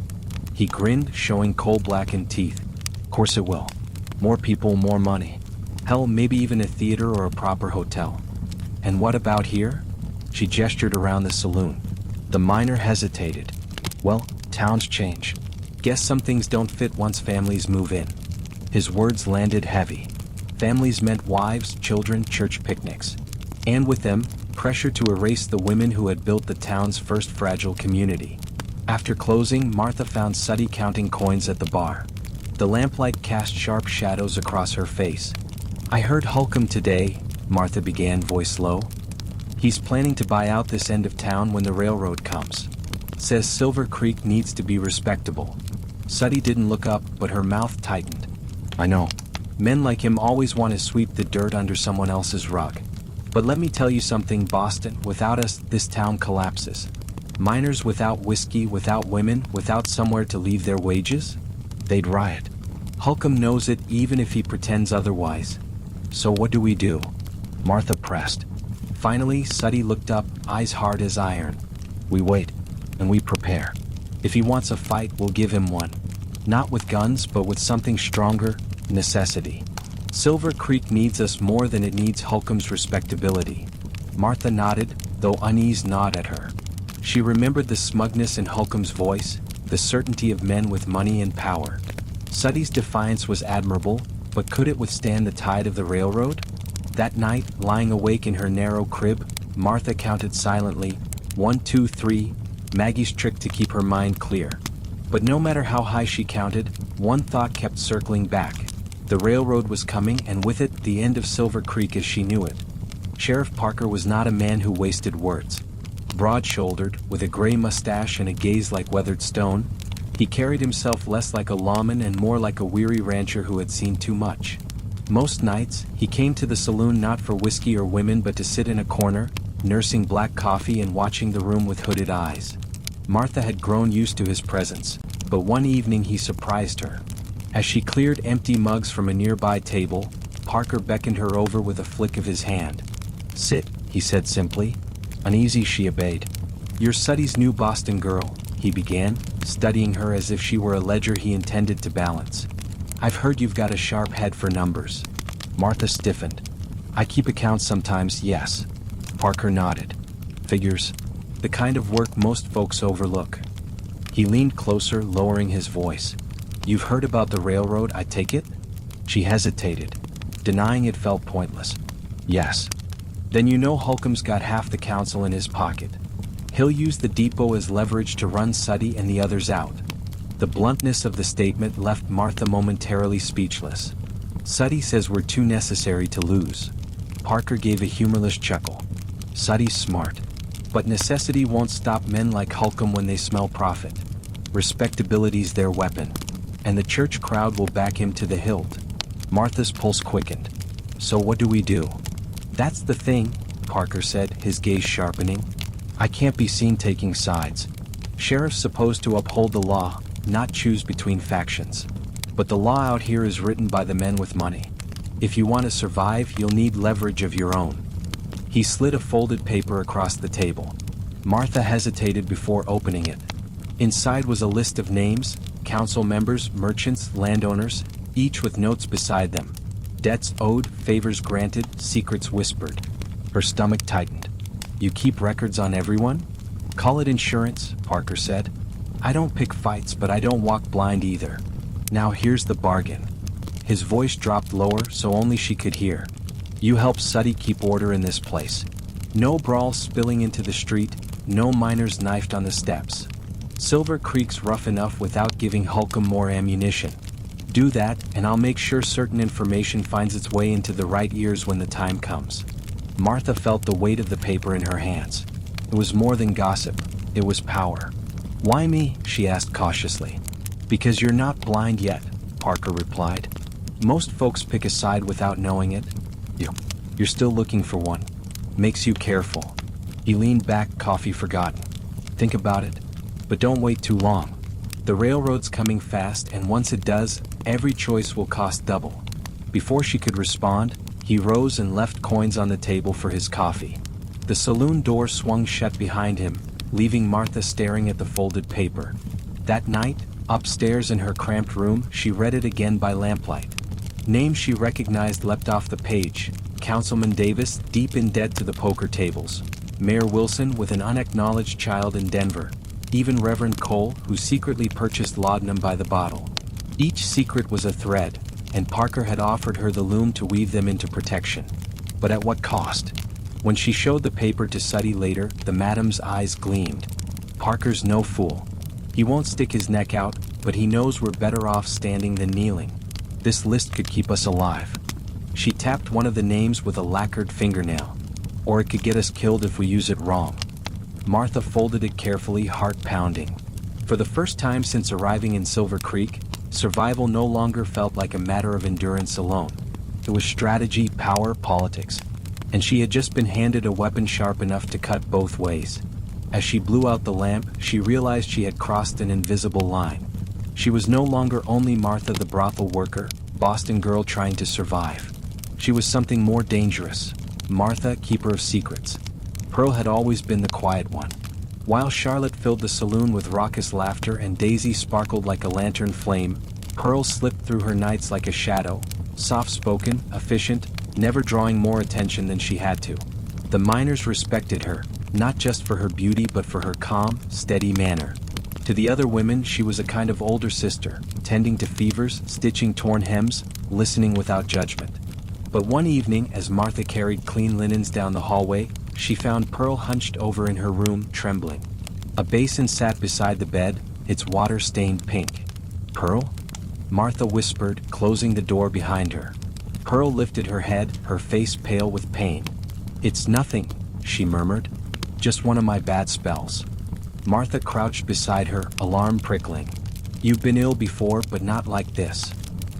He grinned, showing coal-blackened teeth. "Course it will. More people, more money. Hell, maybe even a theater or a proper hotel." "And what about here?" She gestured around the saloon. The miner hesitated. "Well, towns change. Guess some things don't fit once families move in." His words landed heavy. Families meant wives, children, church picnics. And with them, pressure to erase the women who had built the town's first fragile community. After closing, Martha found Suddy counting coins at the bar. The lamplight cast sharp shadows across her face. "I heard Holcomb today," Martha began, voice low. "He's planning to buy out this end of town when the railroad comes. Says Silver Creek needs to be respectable." Suddy didn't look up, but her mouth tightened. "I know. Men like him always want to sweep the dirt under someone else's rug. But let me tell you something, Boston, without us, this town collapses. Miners without whiskey, without women, without somewhere to leave their wages? They'd riot. Holcomb knows it even if he pretends otherwise. So what do we do?" Martha pressed. Finally, Suddy looked up, eyes hard as iron. "We wait, and we prepare. If he wants a fight, we'll give him one. Not with guns, but with something stronger, necessity. Silver Creek needs us more than it needs Holcomb's respectability." Martha nodded, though unease gnawed at her. She remembered the smugness in Holcomb's voice, the certainty of men with money and power. Suddy's defiance was admirable, but could it withstand the tide of the railroad? That night, lying awake in her narrow crib, Martha counted silently, 1, 2, 3, Maggie's trick to keep her mind clear. But no matter how high she counted, one thought kept circling back. The railroad was coming, and with it, the end of Silver Creek as she knew it. Sheriff Parker was not a man who wasted words. Broad-shouldered, with a gray mustache and a gaze like weathered stone, he carried himself less like a lawman and more like a weary rancher who had seen too much. Most nights, he came to the saloon not for whiskey or women but to sit in a corner, nursing black coffee and watching the room with hooded eyes. Martha had grown used to his presence, but one evening he surprised her. As she cleared empty mugs from a nearby table, Parker beckoned her over with a flick of his hand. "Sit," he said simply. Uneasy, she obeyed. "You're Suddy's new Boston girl," he began, studying her as if she were a ledger he intended to balance. "I've heard you've got a sharp head for numbers." Martha stiffened. "I keep accounts sometimes, yes." Parker nodded. Figures. The kind of work most folks overlook. He leaned closer, lowering his voice. You've heard about the railroad, I take it? She hesitated. Denying it felt pointless. Yes. Then you know Holcomb's got half the council in his pocket. He'll use the depot as leverage to run Suddy and the others out. The bluntness of the statement left Martha momentarily speechless. Suddy says we're too necessary to lose. Parker gave a humorless chuckle. Suddy's smart. But necessity won't stop men like Holcomb when they smell profit. Respectability's their weapon. And the church crowd will back him to the hilt. Martha's pulse quickened. So what do we do? That's the thing, Parker said, his gaze sharpening. I can't be seen taking sides. Sheriff's supposed to uphold the law, not choose between factions. But the law out here is written by the men with money. If you want to survive, you'll need leverage of your own. He slid a folded paper across the table. Martha hesitated before opening it. Inside was a list of names, council members, merchants, landowners, each with notes beside them. Debts owed, favors granted, secrets whispered. Her stomach tightened. You keep records on everyone? Call it insurance, Parker said. I don't pick fights, but I don't walk blind either. Now here's the bargain. His voice dropped lower so only she could hear. You help Suddy keep order in this place. No brawls spilling into the street, no miners knifed on the steps. Silver Creek's rough enough without giving Holcomb more ammunition. Do that, and I'll make sure certain information finds its way into the right ears when the time comes. Martha felt the weight of the paper in her hands. It was more than gossip. It was power. Why me? She asked cautiously. Because you're not blind yet, Parker replied. Most folks pick a side without knowing it. You're still looking for one. Makes you careful. He leaned back, coffee forgotten. Think about it. But don't wait too long. The railroad's coming fast, and once it does, every choice will cost double. Before she could respond, he rose and left coins on the table for his coffee. The saloon door swung shut behind him, leaving Martha staring at the folded paper. That night, upstairs in her cramped room, she read it again by lamplight. Names she recognized leapt off the page. Councilman Davis, deep in debt to the poker tables. Mayor Wilson, with an unacknowledged child in Denver. Even Reverend Cole, who secretly purchased laudanum by the bottle. Each secret was a thread, and Parker had offered her the loom to weave them into protection. But at what cost? When she showed the paper to Suddy later, the madam's eyes gleamed. Parker's no fool. He won't stick his neck out, but he knows we're better off standing than kneeling. This list could keep us alive. She tapped one of the names with a lacquered fingernail. Or it could get us killed if we use it wrong. Martha folded it carefully, heart pounding. For the first time since arriving in Silver Creek, survival no longer felt like a matter of endurance alone. It was strategy, power, politics. And she had just been handed a weapon sharp enough to cut both ways. As she blew out the lamp, she realized she had crossed an invisible line. She was no longer only Martha the brothel worker, Boston girl trying to survive. She was something more dangerous. Martha, keeper of secrets. Pearl had always been the quiet one. While Charlotte filled the saloon with raucous laughter and Daisy sparkled like a lantern flame, Pearl slipped through her nights like a shadow, soft-spoken, efficient, never drawing more attention than she had to. The miners respected her, not just for her beauty but for her calm, steady manner. To the other women, she was a kind of older sister, tending to fevers, stitching torn hems, listening without judgment. But one evening, as Martha carried clean linens down the hallway, she found Pearl hunched over in her room, trembling. A basin sat beside the bed, its water stained pink. Pearl? Martha whispered, closing the door behind her. Pearl lifted her head, her face pale with pain. It's nothing, she murmured. Just one of my bad spells. Martha crouched beside her, alarm prickling. You've been ill before, but not like this.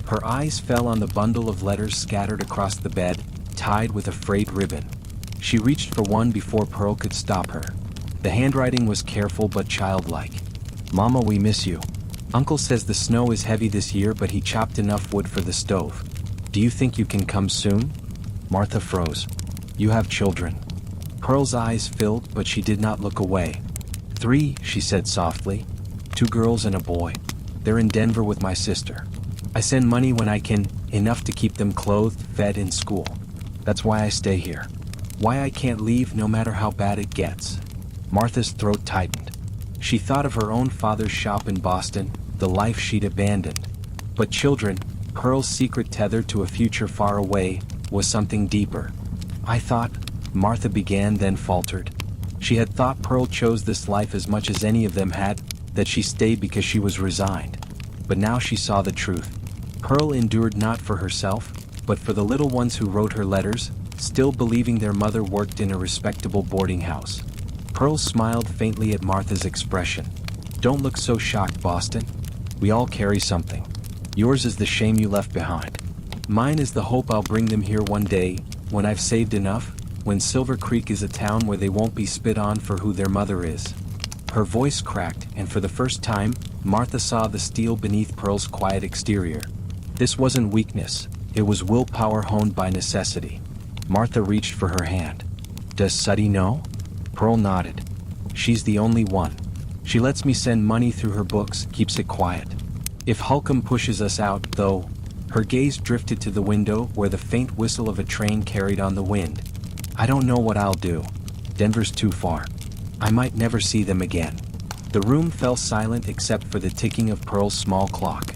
Her eyes fell on the bundle of letters scattered across the bed, tied with a frayed ribbon. She reached for one before Pearl could stop her. The handwriting was careful but childlike. Mama, we miss you. Uncle says the snow is heavy this year, but he chopped enough wood for the stove. Do you think you can come soon? Martha froze. You have children. Pearl's eyes filled, but she did not look away. 3, she said softly. 2 girls and a boy. They're in Denver with my sister. I send money when I can, enough to keep them clothed, fed, in school. That's why I stay here. Why I can't leave no matter how bad it gets. Martha's throat tightened. She thought of her own father's shop in Boston, the life she'd abandoned. But children, Pearl's secret tethered to a future far away, was something deeper. I thought, Martha began, then faltered. She had thought Pearl chose this life as much as any of them had, that she stayed because she was resigned. But now she saw the truth. Pearl endured not for herself, but for the little ones who wrote her letters, still believing their mother worked in a respectable boarding house. Pearl smiled faintly at Martha's expression. Don't look so shocked, Boston. We all carry something. Yours is the shame you left behind. Mine is the hope I'll bring them here one day, when I've saved enough, when Silver Creek is a town where they won't be spit on for who their mother is. Her voice cracked, and for the first time, Martha saw the steel beneath Pearl's quiet exterior. This wasn't weakness, it was willpower honed by necessity. Martha reached for her hand. Does Suddy know? Pearl nodded. She's the only one. She lets me send money through her books, keeps it quiet. If Holcomb pushes us out, though, her gaze drifted to the window where the faint whistle of a train carried on the wind. I don't know what I'll do. Denver's too far. I might never see them again. The room fell silent except for the ticking of Pearl's small clock.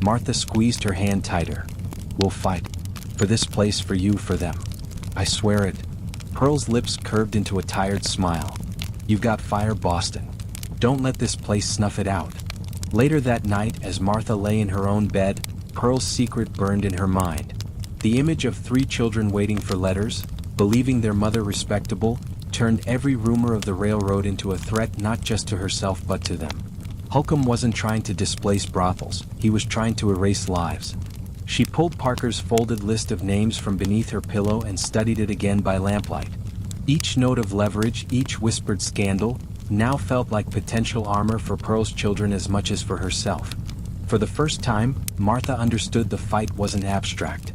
Martha squeezed her hand tighter. We'll fight. For this place, for you, for them. I swear it. Pearl's lips curved into a tired smile. You've got fire, Boston. Don't let this place snuff it out. Later that night, as Martha lay in her own bed, Pearl's secret burned in her mind. The image of 3 children waiting for letters, believing their mother respectable, turned every rumor of the railroad into a threat not just to herself but to them. Holcomb wasn't trying to displace brothels, he was trying to erase lives. She pulled Parker's folded list of names from beneath her pillow and studied it again by lamplight. Each note of leverage, each whispered scandal, now felt like potential armor for Pearl's children as much as for herself. For the first time, Martha understood the fight wasn't abstract.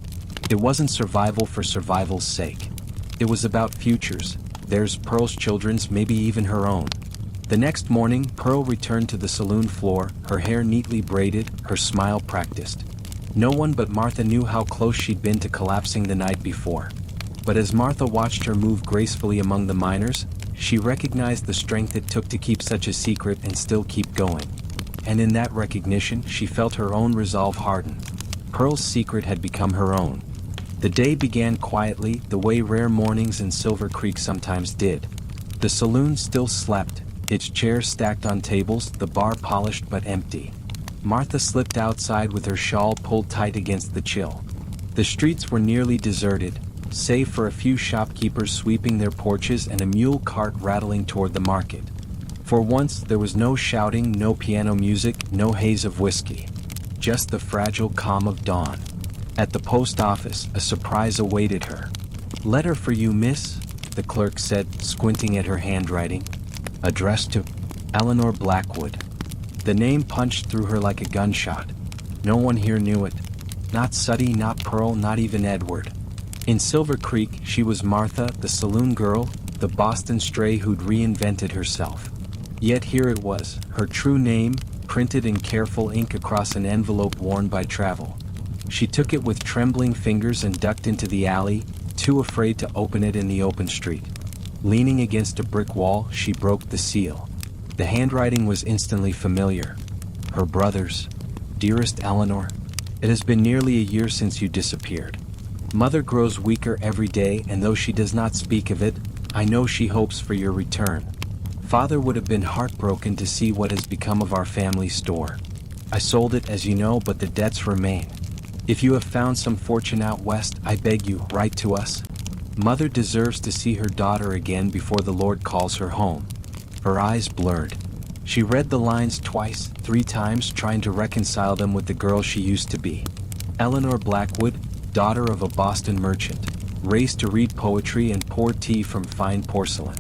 It wasn't survival for survival's sake. It was about futures, theirs, Pearl's children's, maybe even her own. The next morning, Pearl returned to the saloon floor, her hair neatly braided, her smile practiced. No one but Martha knew how close she'd been to collapsing the night before. But as Martha watched her move gracefully among the miners, she recognized the strength it took to keep such a secret and still keep going. And in that recognition, she felt her own resolve harden. Pearl's secret had become her own. The day began quietly, the way rare mornings in Silver Creek sometimes did. The saloon still slept, its chairs stacked on tables, the bar polished but empty. Martha slipped outside with her shawl pulled tight against the chill. The streets were nearly deserted, save for a few shopkeepers sweeping their porches and a mule cart rattling toward the market. For once, there was no shouting, no piano music, no haze of whiskey. Just the fragile calm of dawn. At the post office, a surprise awaited her. "Letter for you, miss," the clerk said, squinting at her handwriting. Addressed to Eleanor Blackwood. The name punched through her like a gunshot. No one here knew it. Not Suddy, not Pearl, not even Edward. In Silver Creek, she was Martha, the saloon girl, the Boston stray who'd reinvented herself. Yet here it was, her true name, printed in careful ink across an envelope worn by travel. She took it with trembling fingers and ducked into the alley, too afraid to open it in the open street. Leaning against a brick wall, she broke the seal. The handwriting was instantly familiar. Her brother's. Dearest Eleanor, it has been nearly a year since you disappeared. Mother grows weaker every day, and though she does not speak of it, I know she hopes for your return. Father would have been heartbroken to see what has become of our family store. I sold it, as you know, but the debts remain. If you have found some fortune out west, I beg you, write to us. Mother deserves to see her daughter again before the Lord calls her home. Her eyes blurred. She read the lines twice, 3 times, trying to reconcile them with the girl she used to be. Eleanor Blackwood, daughter of a Boston merchant, raised to read poetry and pour tea from fine porcelain.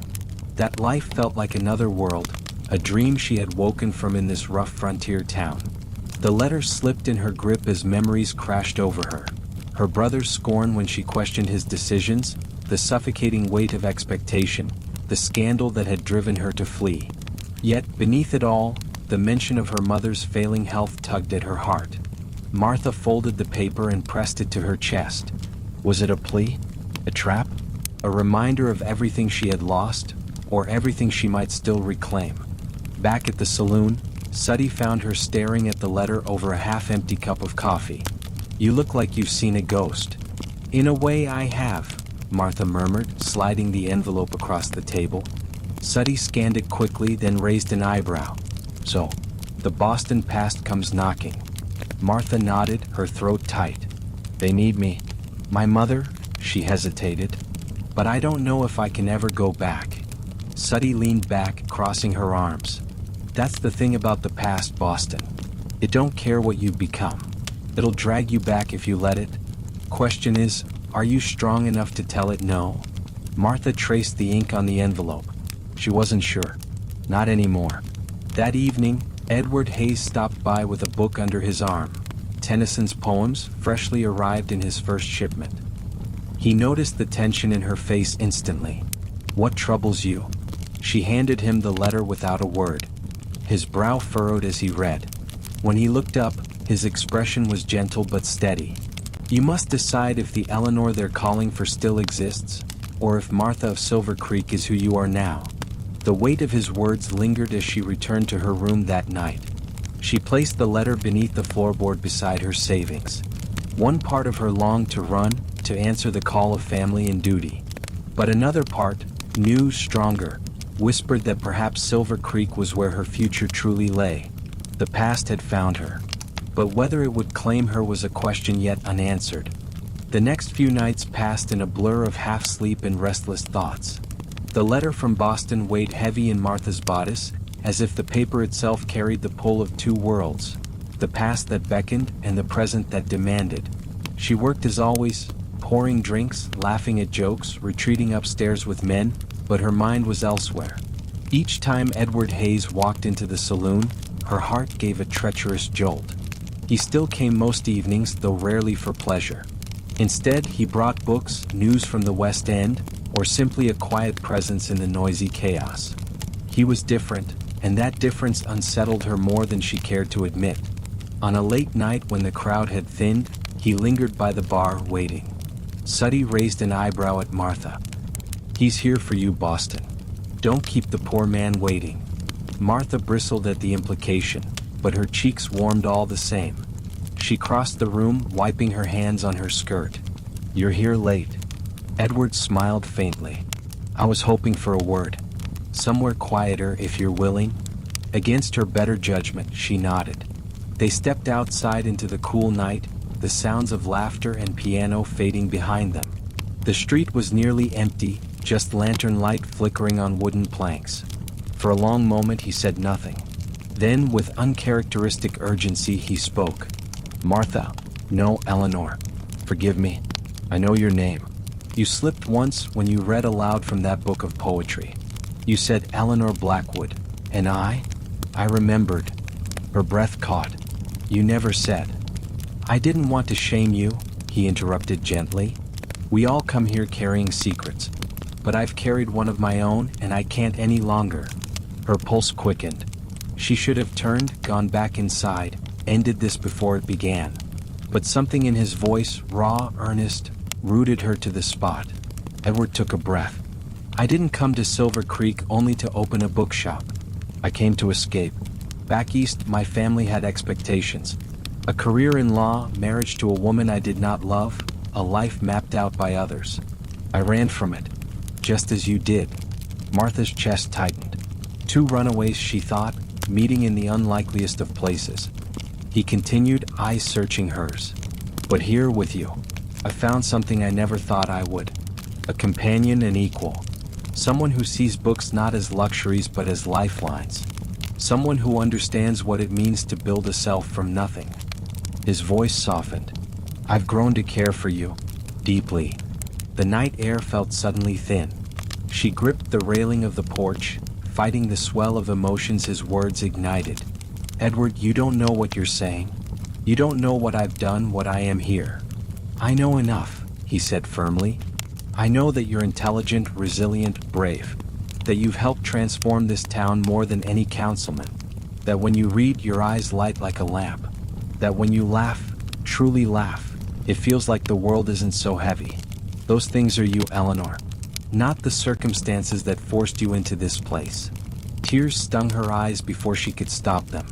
That life felt like another world, a dream she had woken from in this rough frontier town. The letter slipped in her grip as memories crashed over her. Her brother's scorn when she questioned his decisions, the suffocating weight of expectation, the scandal that had driven her to flee. Yet, beneath it all, the mention of her mother's failing health tugged at her heart. Martha folded the paper and pressed it to her chest. Was it a plea? A trap? a reminder of everything she had lost, or everything she might still reclaim. Back at the saloon, Suddy found her staring at the letter over a half-empty cup of coffee. "You look like you've seen a ghost." "In a way I have," Martha murmured, sliding the envelope across the table. Suddy scanned it quickly, then raised an eyebrow. "So, the Boston past comes knocking." Martha nodded, her throat tight. "They need me. My mother," she hesitated. "But I don't know if I can ever go back." Suddy leaned back, crossing her arms. "That's the thing about the past, Boston. It don't care what you've become. It'll drag you back if you let it. Question is, are you strong enough to tell it no?" Martha traced the ink on the envelope. She wasn't sure. Not anymore. That evening, Edward Hayes stopped by with a book under his arm. Tennyson's poems, freshly arrived in his first shipment. He noticed the tension in her face instantly. "What troubles you?" She handed him the letter without a word. His brow furrowed as he read. When he looked up, his expression was gentle but steady. "You must decide if the Eleanor they're calling for still exists, or if Martha of Silver Creek is who you are now." The weight of his words lingered as she returned to her room that night. She placed the letter beneath the floorboard beside her savings. One part of her longed to run, to answer the call of family and duty. But another part, new, stronger, whispered that perhaps Silver Creek was where her future truly lay. The past had found her. But whether it would claim her was a question yet unanswered. The next few nights passed in a blur of half-sleep and restless thoughts. The letter from Boston weighed heavy in Martha's bodice, as if the paper itself carried the pull of two worlds, the past that beckoned and the present that demanded. She worked as always, pouring drinks, laughing at jokes, retreating upstairs with men, but her mind was elsewhere. Each time Edward Hayes walked into the saloon, her heart gave a treacherous jolt. He still came most evenings, though rarely for pleasure. Instead, he brought books, news from the West End, or simply a quiet presence in the noisy chaos. He was different, and that difference unsettled her more than she cared to admit. On a late night when the crowd had thinned, he lingered by the bar, waiting. Suddy raised an eyebrow at Martha. "He's here for you, Boston. Don't keep the poor man waiting." Martha bristled at the implication, but her cheeks warmed all the same. She crossed the room, wiping her hands on her skirt. "You're here late." Edward smiled faintly. "I was hoping for a word. Somewhere quieter, if you're willing." Against her better judgment, she nodded. They stepped outside into the cool night, the sounds of laughter and piano fading behind them. The street was nearly empty, just lantern light flickering on wooden planks. For a long moment he said nothing. Then, with uncharacteristic urgency, he spoke. "Martha." "No, Eleanor. Forgive me. I know your name. You slipped once when you read aloud from that book of poetry. You said Eleanor Blackwood, and I remembered." Her breath caught. "You never said." "I didn't want to shame you," he interrupted gently. "We all come here carrying secrets. But I've carried one of my own, and I can't any longer." Her pulse quickened. She should have turned, gone back inside, ended this before it began. But something in his voice, raw, earnest, rooted her to the spot. Edward took a breath. "I didn't come to Silver Creek only to open a bookshop. I came to escape. Back east, my family had expectations. A career in law, marriage to a woman I did not love, a life mapped out by others. I ran from it, just as you did." Martha's chest tightened. Two runaways, she thought, meeting in the unlikeliest of places. He continued, eyes searching hers. "But here with you, I found something I never thought I would. A companion and equal. Someone who sees books not as luxuries but as lifelines. Someone who understands what it means to build a self from nothing." His voice softened. "I've grown to care for you, deeply." The night air felt suddenly thin. She gripped the railing of the porch, fighting the swell of emotions his words ignited. "Edward, you don't know what you're saying. You don't know what I've done, what I am here." "I know enough," he said firmly. "I know that you're intelligent, resilient, brave. That you've helped transform this town more than any councilman. That when you read, your eyes light like a lamp. That when you laugh, truly laugh, it feels like the world isn't so heavy. Those things are you, Eleanor. not the circumstances that forced you into this place. Tears stung her eyes before she could stop them.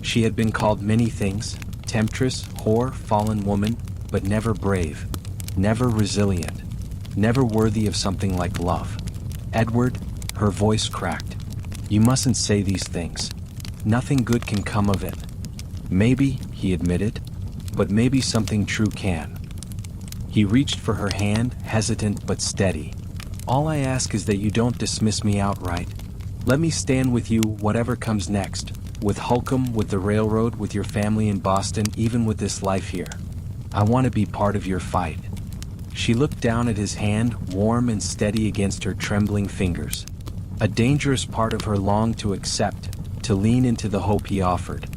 She had been called many things: temptress, whore, fallen woman, but never brave, never resilient, never worthy of something like love. Edward, her voice cracked. You mustn't say these things. Nothing good can come of it. Maybe, he admitted, but maybe something true can. He reached for her hand, hesitant but steady. All I ask is that you don't dismiss me outright. Let me stand with you, whatever comes next. With Holcomb, with the railroad, with your family in Boston, even with this life here. I want to be part of your fight. She looked down at his hand, warm and steady against her trembling fingers. A dangerous part of her longed to accept, to lean into the hope he offered.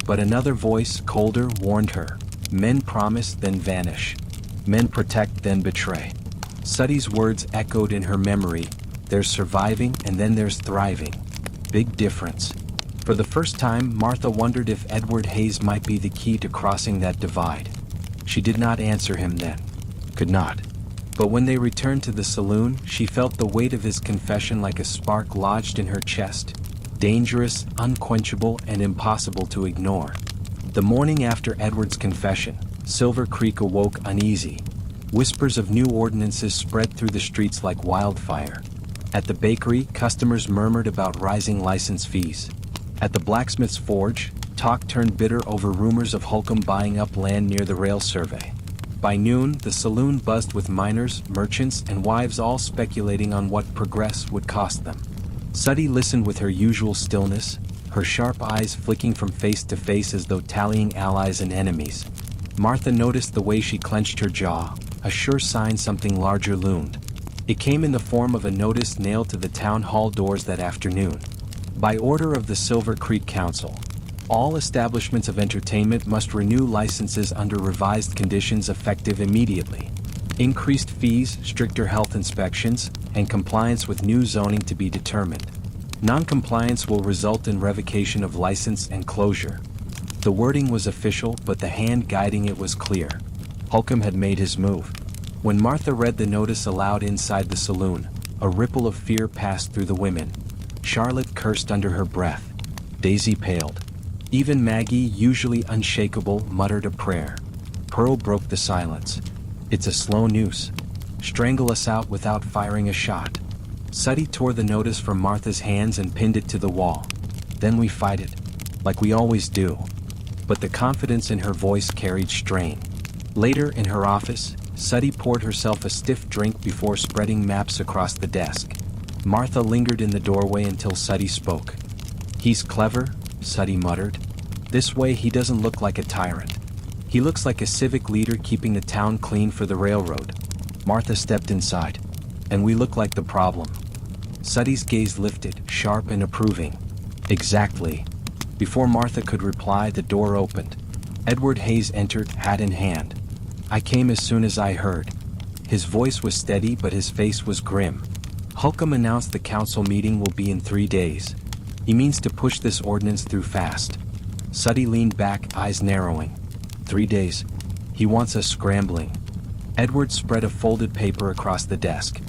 But another voice, colder, warned her. Men promise, then vanish. Men protect, then betray. Suddy's words echoed in her memory. There's surviving, and then there's thriving. Big difference. For the first time, Martha wondered if Edward Hayes might be the key to crossing that divide. She did not answer him then. Could not. But when they returned to the saloon, she felt the weight of his confession like a spark lodged in her chest. Dangerous, unquenchable, and impossible to ignore. The morning after Edward's confession, Silver Creek awoke uneasy. Whispers of new ordinances spread through the streets like wildfire. At the bakery, customers murmured about rising license fees. At the blacksmith's forge, talk turned bitter over rumors of Holcomb buying up land near the rail survey. By noon, the saloon buzzed with miners, merchants, and wives all speculating on what progress would cost them. Suddy listened with her usual stillness, her sharp eyes flicking from face to face as though tallying allies and enemies. Martha noticed the way she clenched her jaw, a sure sign something larger loomed. It came in the form of a notice nailed to the town hall doors that afternoon. By order of the Silver Creek Council, all establishments of entertainment must renew licenses under revised conditions effective immediately. Increased fees, stricter health inspections, and compliance with new zoning to be determined. Non-compliance will result in revocation of license and closure. The wording was official, but the hand guiding it was clear. Holcomb had made his move. When Martha read the notice aloud inside the saloon, a ripple of fear passed through the women. Charlotte cursed under her breath. Daisy paled. Even Maggie, usually unshakable, muttered a prayer. Pearl broke the silence. It's a slow noose. Strangle us out without firing a shot. Suddy tore the notice from Martha's hands and pinned it to the wall. Then we fight it, like we always do. But the confidence in her voice carried strain. Later, in her office, Suddy poured herself a stiff drink before spreading maps across the desk. Martha lingered in the doorway until Suddy spoke. He's clever, Suddy muttered. This way he doesn't look like a tyrant. He looks like a civic leader keeping the town clean for the railroad. Martha stepped inside. And we look like the problem. Suddy's gaze lifted, sharp and approving. Exactly. Before Martha could reply, the door opened. Edward Hayes entered, hat in hand. I came as soon as I heard. His voice was steady, but his face was grim. Holcomb announced the council meeting will be in 3 days. He means to push this ordinance through fast. Suddy leaned back, eyes narrowing. 3 days. He wants us scrambling. Edward spread a folded paper across the desk.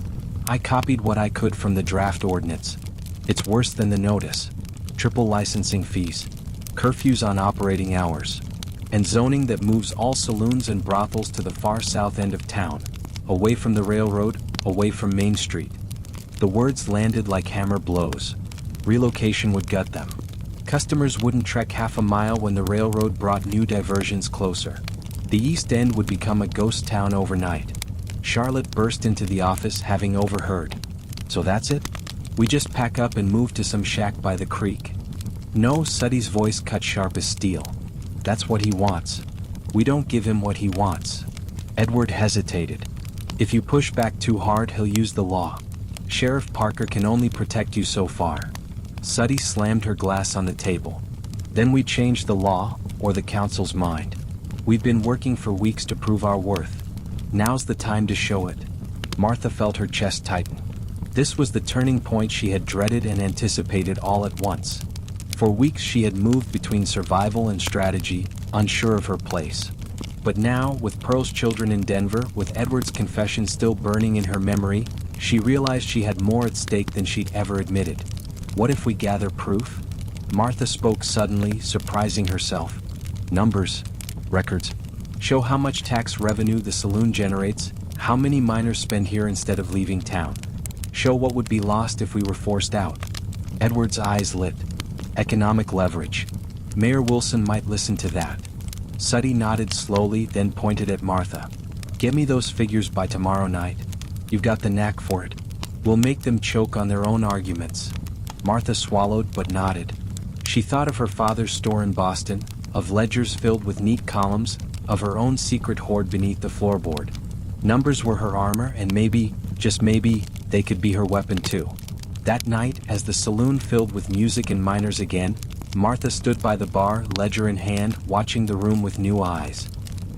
I copied what I could from the draft ordinance. It's worse than the notice. Triple licensing fees. Curfews on operating hours. And zoning that moves all saloons and brothels to the far south end of town. Away from the railroad, away from Main Street. The words landed like hammer blows. Relocation would gut them. Customers wouldn't trek half a mile when the railroad brought new diversions closer. The East End would become a ghost town overnight. Charlotte burst into the office, having overheard. So that's it? We just pack up and move to some shack by the creek. No, Suddy's voice cut sharp as steel. That's what he wants. We don't give him what he wants. Edward hesitated. If you push back too hard, he'll use the law. Sheriff Parker can only protect you so far. Suddy slammed her glass on the table. Then we change the law, or the council's mind. We've been working for weeks to prove our worth. Now's the time to show it. Martha felt her chest tighten. This was the turning point she had dreaded and anticipated all at once. For weeks she had moved between survival and strategy, unsure of her place. But now, with Pearl's children in Denver, with Edward's confession still burning in her memory, She realized she had more at stake than she'd ever admitted. What if we gather proof? Martha spoke suddenly, surprising herself. Numbers, records, show how much tax revenue the saloon generates, how many miners spend here instead of leaving town. Show what would be lost if we were forced out. Edward's eyes lit. Economic leverage. Mayor Wilson might listen to that. Suddy nodded slowly, then pointed at Martha. Get me those figures by tomorrow night. You've got the knack for it. We'll make them choke on their own arguments. Martha swallowed but nodded. She thought of her father's store in Boston, of ledgers filled with neat columns, of her own secret hoard beneath the floorboard. Numbers were her armor, and maybe, just maybe, they could be her weapon too. That night, as the saloon filled with music and miners again, Martha stood by the bar, ledger in hand, watching the room with new eyes.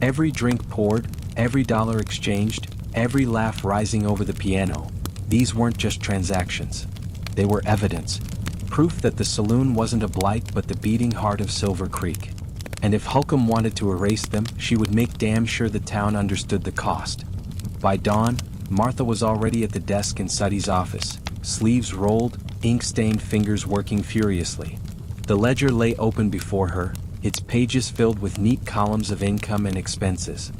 Every drink poured, every dollar exchanged, every laugh rising over the piano. These weren't just transactions. They were evidence. Proof that the saloon wasn't a blight but the beating heart of Silver Creek. And if Holcomb wanted to erase them, she would make damn sure the town understood the cost. By dawn, Martha was already at the desk in Suddy's office, sleeves rolled, ink-stained fingers working furiously. The ledger lay open before her, its pages filled with neat columns of income and expenses.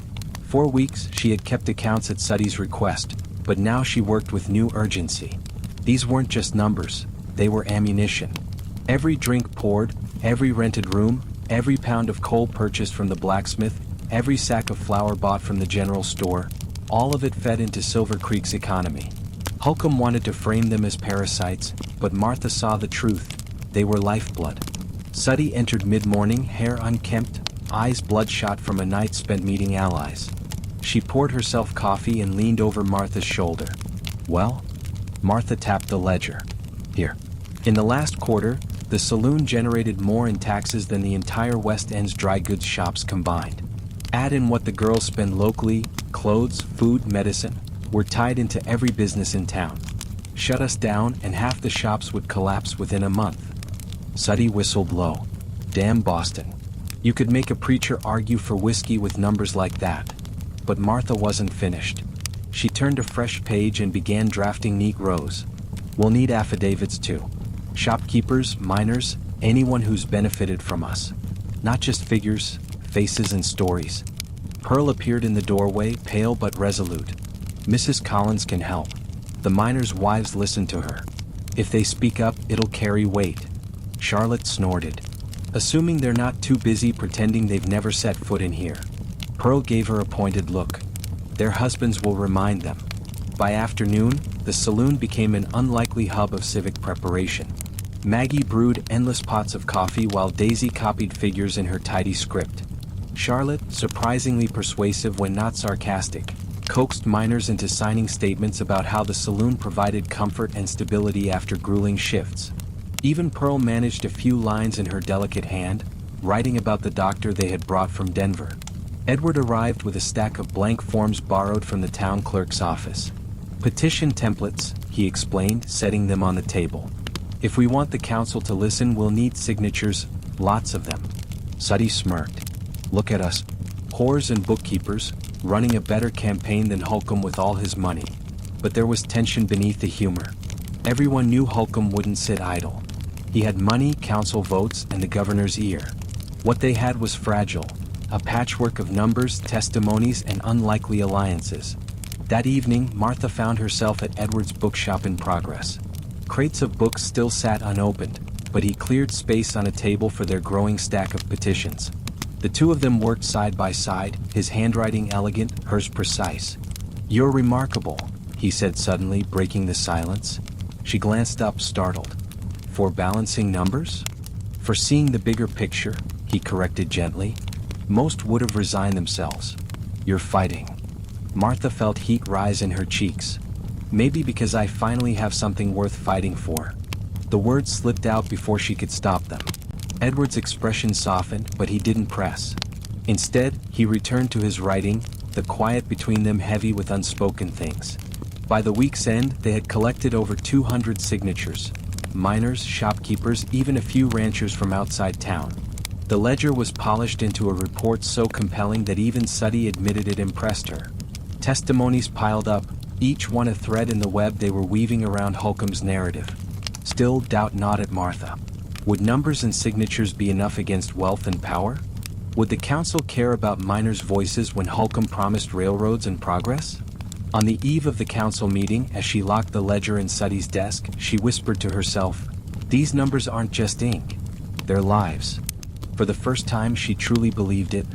4 weeks she had kept accounts at Suddy's request, but now she worked with new urgency. These weren't just numbers, they were ammunition. Every drink poured, every rented room, every pound of coal purchased from the blacksmith, every sack of flour bought from the general store, all of it fed into Silver Creek's economy. Holcomb wanted to frame them as parasites, but Martha saw the truth. They were lifeblood. Suddy entered mid-morning, hair unkempt, eyes bloodshot from a night spent meeting allies. She poured herself coffee and leaned over Martha's shoulder. Well? Martha tapped the ledger. Here. In the last quarter, the saloon generated more in taxes than the entire West End's dry goods shops combined. Add in what the girls spend locally, clothes, food, medicine, were tied into every business in town. Shut us down and half the shops would collapse within a month. Suddy whistled low. Damn Boston. You could make a preacher argue for whiskey with numbers like that. But Martha wasn't finished. She turned a fresh page and began drafting neat rows. We'll need affidavits too. Shopkeepers, miners, anyone who's benefited from us. Not just figures, faces and stories. Pearl appeared in the doorway, pale but resolute. Mrs. Collins can help. The miners' wives listen to her. If they speak up, it'll carry weight. Charlotte snorted. Assuming they're not too busy pretending they've never set foot in here. Pearl gave her a pointed look. Their husbands will remind them. By afternoon, the saloon became an unlikely hub of civic preparation. Maggie brewed endless pots of coffee while Daisy copied figures in her tidy script. Charlotte, surprisingly persuasive when not sarcastic, coaxed miners into signing statements about how the saloon provided comfort and stability after grueling shifts. Even Pearl managed a few lines in her delicate hand, writing about the doctor they had brought from Denver. Edward arrived with a stack of blank forms borrowed from the town clerk's office. Petition templates, he explained, setting them on the table. If we want the council to listen, we'll need signatures, lots of them. Suddy smirked. Look at us, whores and bookkeepers, running a better campaign than Holcomb with all his money. But there was tension beneath the humor. Everyone knew Holcomb wouldn't sit idle. He had money, council votes, and the governor's ear. What they had was fragile, a patchwork of numbers, testimonies, and unlikely alliances. That evening, Martha found herself at Edward's bookshop in progress. Crates of books still sat unopened, but he cleared space on a table for their growing stack of petitions. The two of them worked side by side, his handwriting elegant, hers precise. You're remarkable, he said suddenly, breaking the silence. She glanced up, startled. For balancing numbers? For seeing the bigger picture, he corrected gently. Most would have resigned themselves. You're fighting. Martha felt heat rise in her cheeks. Maybe because I finally have something worth fighting for. The words slipped out before she could stop them. Edward's expression softened, but he didn't press. Instead, he returned to his writing, the quiet between them heavy with unspoken things. By the week's end, they had collected over 200 signatures. Miners, shopkeepers, even a few ranchers from outside town. The ledger was polished into a report so compelling that even Suddy admitted it impressed her. Testimonies piled up, each one a thread in the web they were weaving around Holcomb's narrative. Still, doubt not at Martha. Would numbers and signatures be enough against wealth and power? Would the council care about miners' voices when Holcomb promised railroads and progress? On the eve of the council meeting, as she locked the ledger in Suddy's desk, she whispered to herself, "These numbers aren't just ink. They're lives." For the first time, she truly believed it.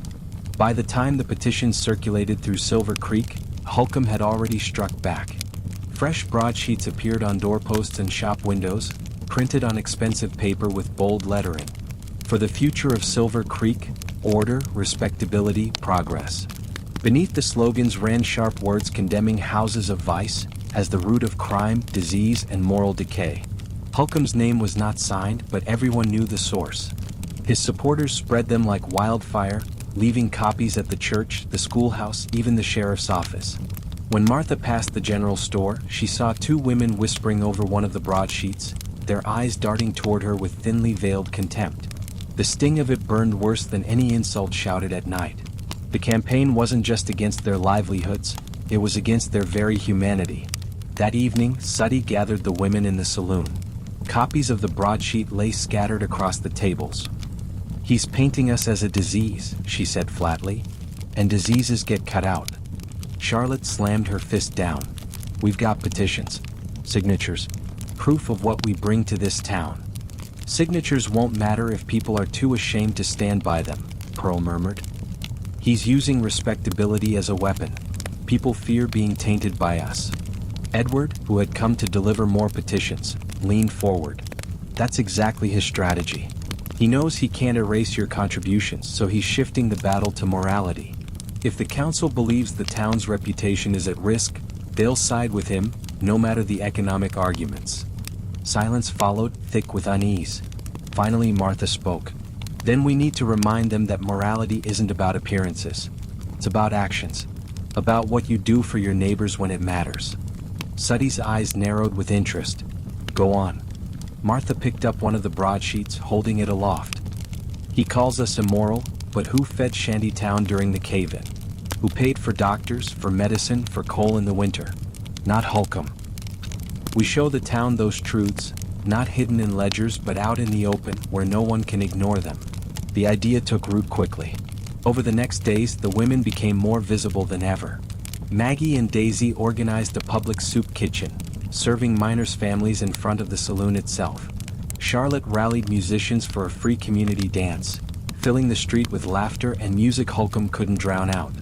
By the time the petition circulated through Silver Creek, Holcomb had already struck back. Fresh broadsheets appeared on doorposts and shop windows, printed on expensive paper with bold lettering. For the future of Silver Creek, order, respectability, progress. Beneath the slogans ran sharp words condemning houses of vice as the root of crime, disease, and moral decay. Holcomb's name was not signed, but everyone knew the source. His supporters spread them like wildfire, leaving copies at the church, the schoolhouse, even the sheriff's office. When Martha passed the general store, she saw two women whispering over one of the broadsheets, their eyes darting toward her with thinly veiled contempt. The sting of it burned worse than any insult shouted at night. The campaign wasn't just against their livelihoods, it was against their very humanity. That evening, Suddy gathered the women in the saloon. Copies of the broadsheet lay scattered across the tables. "He's painting us as a disease," she said flatly. "And diseases get cut out." Charlotte slammed her fist down. "We've got petitions, signatures, proof of what we bring to this town." "Signatures won't matter if people are too ashamed to stand by them," Pearl murmured. "He's using respectability as a weapon. People fear being tainted by us." Edward, who had come to deliver more petitions, leaned forward. "That's exactly his strategy. He knows he can't erase your contributions, so he's shifting the battle to morality. If the council believes the town's reputation is at risk, they'll side with him, no matter the economic arguments." Silence followed, thick with unease. Finally, Martha spoke. "Then we need to remind them that morality isn't about appearances. It's about actions. About what you do for your neighbors when it matters." Suddy's eyes narrowed with interest. "Go on." Martha picked up one of the broadsheets, holding it aloft. "He calls us immoral, but who fed Shantytown during the cave-in? Who paid for doctors, for medicine, for coal in the winter? Not Holcomb. We show the town those truths, not hidden in ledgers but out in the open where no one can ignore them." The idea took root quickly. Over the next days, the women became more visible than ever. Maggie and Daisy organized a public soup kitchen, serving miners' families in front of the saloon itself. Charlotte rallied musicians for a free community dance, filling the street with laughter and music Holcomb couldn't drown out.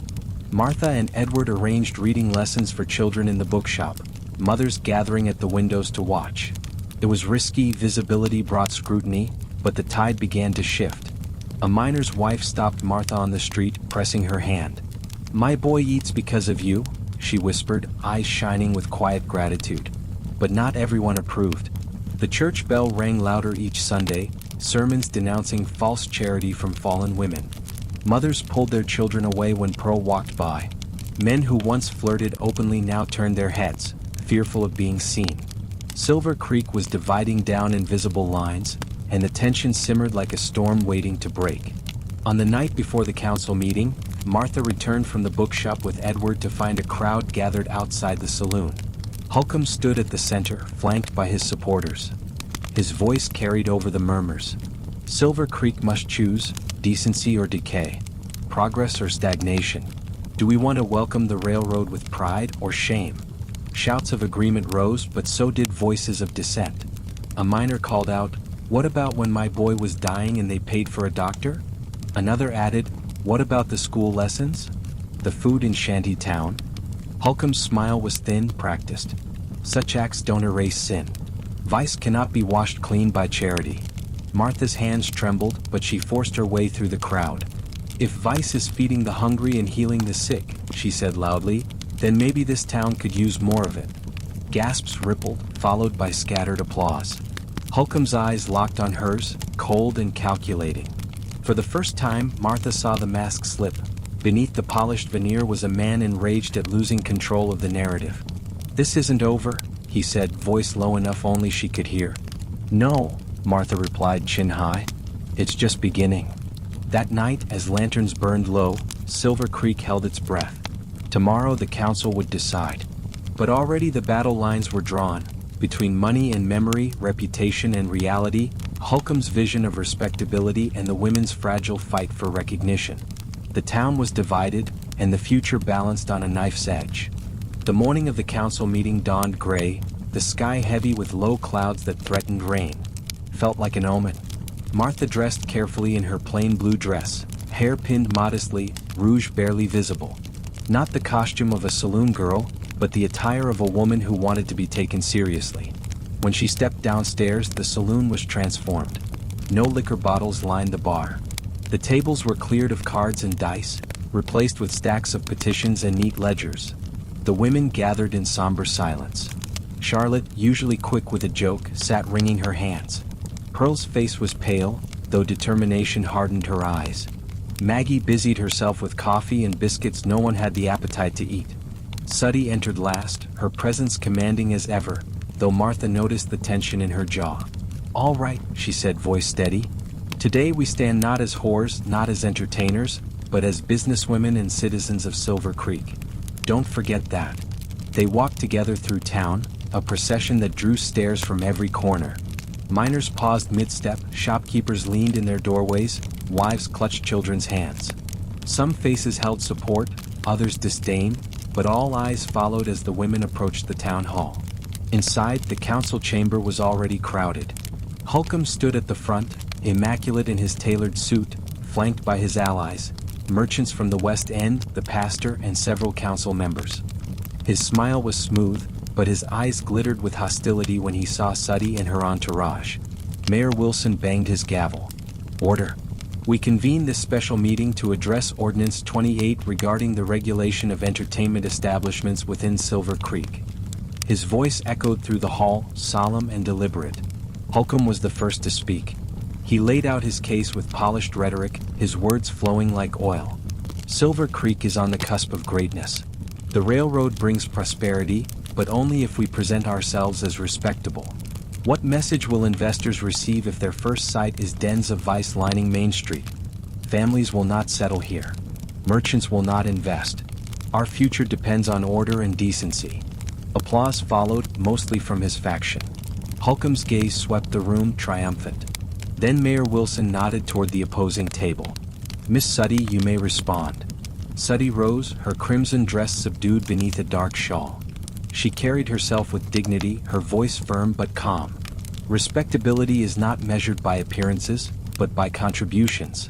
Martha and Edward arranged reading lessons for children in the bookshop, mothers gathering at the windows to watch. It was risky, visibility brought scrutiny, but the tide began to shift. A miner's wife stopped Martha on the street, pressing her hand. "My boy eats because of you," she whispered, eyes shining with quiet gratitude. But not everyone approved. The church bell rang louder each Sunday, sermons denouncing false charity from fallen women. Mothers pulled their children away when Pearl walked by. Men who once flirted openly now turned their heads, fearful of being seen. Silver Creek was dividing down invisible lines, and the tension simmered like a storm waiting to break. On the night before the council meeting, Martha returned from the bookshop with Edward to find a crowd gathered outside the saloon. Holcomb stood at the center, flanked by his supporters. His voice carried over the murmurs. Silver Creek must choose, decency or decay, progress or stagnation. Do we want to welcome the railroad with pride or shame? Shouts of agreement rose, but so did voices of dissent. A miner called out, "What about when my boy was dying and they paid for a doctor?" Another added, "What about the school lessons? The food in Shantytown?" Holcomb's smile was thin, practiced. "Such acts don't erase sin. Vice cannot be washed clean by charity." Martha's hands trembled, but she forced her way through the crowd. "If vice is feeding the hungry and healing the sick," she said loudly, "then maybe this town could use more of it." Gasps rippled, followed by scattered applause. Holcomb's eyes locked on hers, cold and calculating. For the first time, Martha saw the mask slip. Beneath the polished veneer was a man enraged at losing control of the narrative. "This isn't over," he said, voice low enough only she could hear. "No," Martha replied, chin high. "It's just beginning." That night, as lanterns burned low, Silver Creek held its breath. Tomorrow the council would decide. But already the battle lines were drawn. Between money and memory, reputation and reality, Holcomb's vision of respectability and the women's fragile fight for recognition. The town was divided, and the future balanced on a knife's edge. The morning of the council meeting dawned gray, the sky heavy with low clouds that threatened rain. Felt like an omen. Martha dressed carefully in her plain blue dress, hair pinned modestly, rouge barely visible. Not the costume of a saloon girl, but the attire of a woman who wanted to be taken seriously. When she stepped downstairs, the saloon was transformed. No liquor bottles lined the bar. The tables were cleared of cards and dice, replaced with stacks of petitions and neat ledgers. The women gathered in somber silence. Charlotte, usually quick with a joke, sat wringing her hands. Pearl's face was pale, though determination hardened her eyes. Maggie busied herself with coffee and biscuits no one had the appetite to eat. Suddy entered last, her presence commanding as ever, though Martha noticed the tension in her jaw. "All right," she said, voice steady. "Today we stand not as whores, not as entertainers, but as businesswomen and citizens of Silver Creek. Don't forget that." They walked together through town, a procession that drew stares from every corner. Miners paused mid-step, shopkeepers leaned in their doorways, wives clutched children's hands. Some faces held support, others disdain, but all eyes followed as the women approached the town hall. Inside, the council chamber was already crowded. Holcomb stood at the front, immaculate in his tailored suit, flanked by his allies, merchants from the West End, the pastor, and several council members. His smile was smooth, but his eyes glittered with hostility when he saw Suddy and her entourage. Mayor Wilson banged his gavel. "Order. We convene this special meeting to address Ordinance 28 regarding the regulation of entertainment establishments within Silver Creek." His voice echoed through the hall, solemn and deliberate. Holcomb was the first to speak. He laid out his case with polished rhetoric, his words flowing like oil. Silver Creek is on the cusp of greatness. The railroad brings prosperity, but only if we present ourselves as respectable. What message will investors receive if their first sight is dens of vice lining Main Street? Families will not settle here. Merchants will not invest. Our future depends on order and decency. Applause followed, mostly from his faction. Holcomb's gaze swept the room, triumphant. Then Mayor Wilson nodded toward the opposing table. "Miss Suddy, you may respond." Suddy rose, her crimson dress subdued beneath a dark shawl. She carried herself with dignity, her voice firm but calm. "Respectability is not measured by appearances, but by contributions.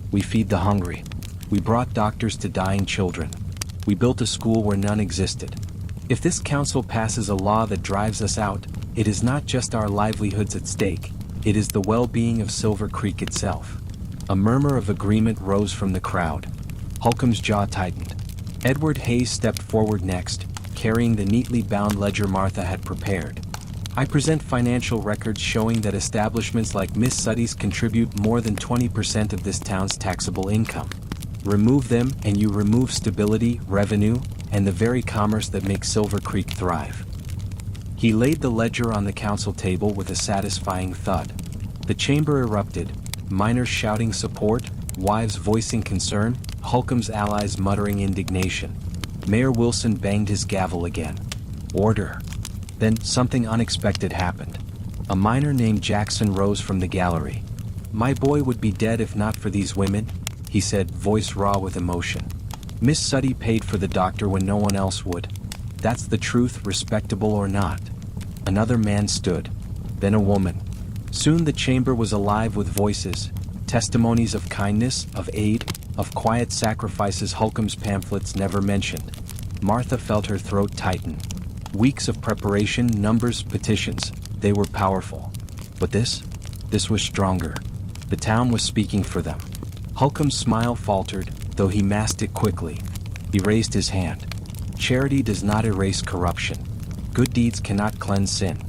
We feed the hungry. We brought doctors to dying children. We built a school where none existed. If this council passes a law that drives us out, it is not just our livelihoods at stake, it is the well-being of Silver Creek itself." A murmur of agreement rose from the crowd. Holcomb's jaw tightened. Edward Hayes stepped forward next, carrying the neatly bound ledger Martha had prepared. "I present financial records showing that establishments like Miss Suddy's contribute more than 20% of this town's taxable income. Remove them and you remove stability, revenue, and the very commerce that makes Silver Creek thrive." He laid the ledger on the council table with a satisfying thud. The chamber erupted, miners shouting support, wives voicing concern, Holcomb's allies muttering indignation. Mayor Wilson banged his gavel again. "Order." Then something unexpected happened. A miner named Jackson rose from the gallery. "My boy would be dead if not for these women," he said, voice raw with emotion. "Miss Suddy paid for the doctor when no one else would. That's the truth, respectable or not." Another man stood. Then a woman. Soon the chamber was alive with voices, testimonies of kindness, of aid, of quiet sacrifices Holcomb's pamphlets never mentioned. Martha felt her throat tighten. Weeks of preparation, numbers, petitions, they were powerful. But this was stronger. The town was speaking for them. Holcomb's smile faltered, though he masked it quickly. He raised his hand. "Charity does not erase corruption. Good deeds cannot cleanse sin.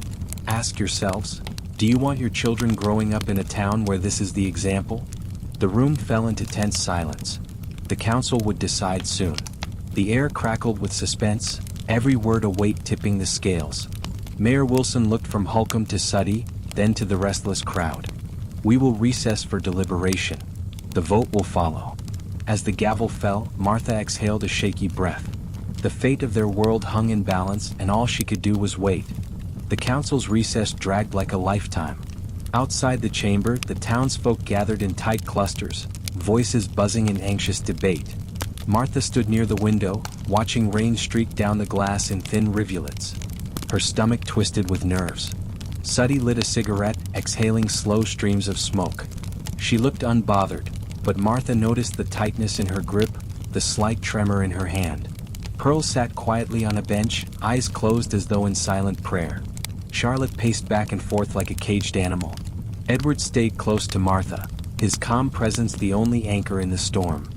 Ask yourselves, do you want your children growing up in a town where this is the example?" The room fell into tense silence. The council would decide soon. The air crackled with suspense, every word a weight tipping the scales. Mayor Wilson looked from Holcomb to Suddy, then to the restless crowd. "We will recess for deliberation. The vote will follow." As the gavel fell, Martha exhaled a shaky breath. The fate of their world hung in balance, and all she could do was wait. The council's recess dragged like a lifetime. Outside the chamber, the townsfolk gathered in tight clusters, voices buzzing in anxious debate. Martha stood near the window, watching rain streak down the glass in thin rivulets. Her stomach twisted with nerves. Suddy lit a cigarette, exhaling slow streams of smoke. She looked unbothered, but Martha noticed the tightness in her grip, the slight tremor in her hand. Pearl sat quietly on a bench, eyes closed as though in silent prayer. Charlotte paced back and forth like a caged animal. Edward stayed close to Martha, his calm presence the only anchor in the storm.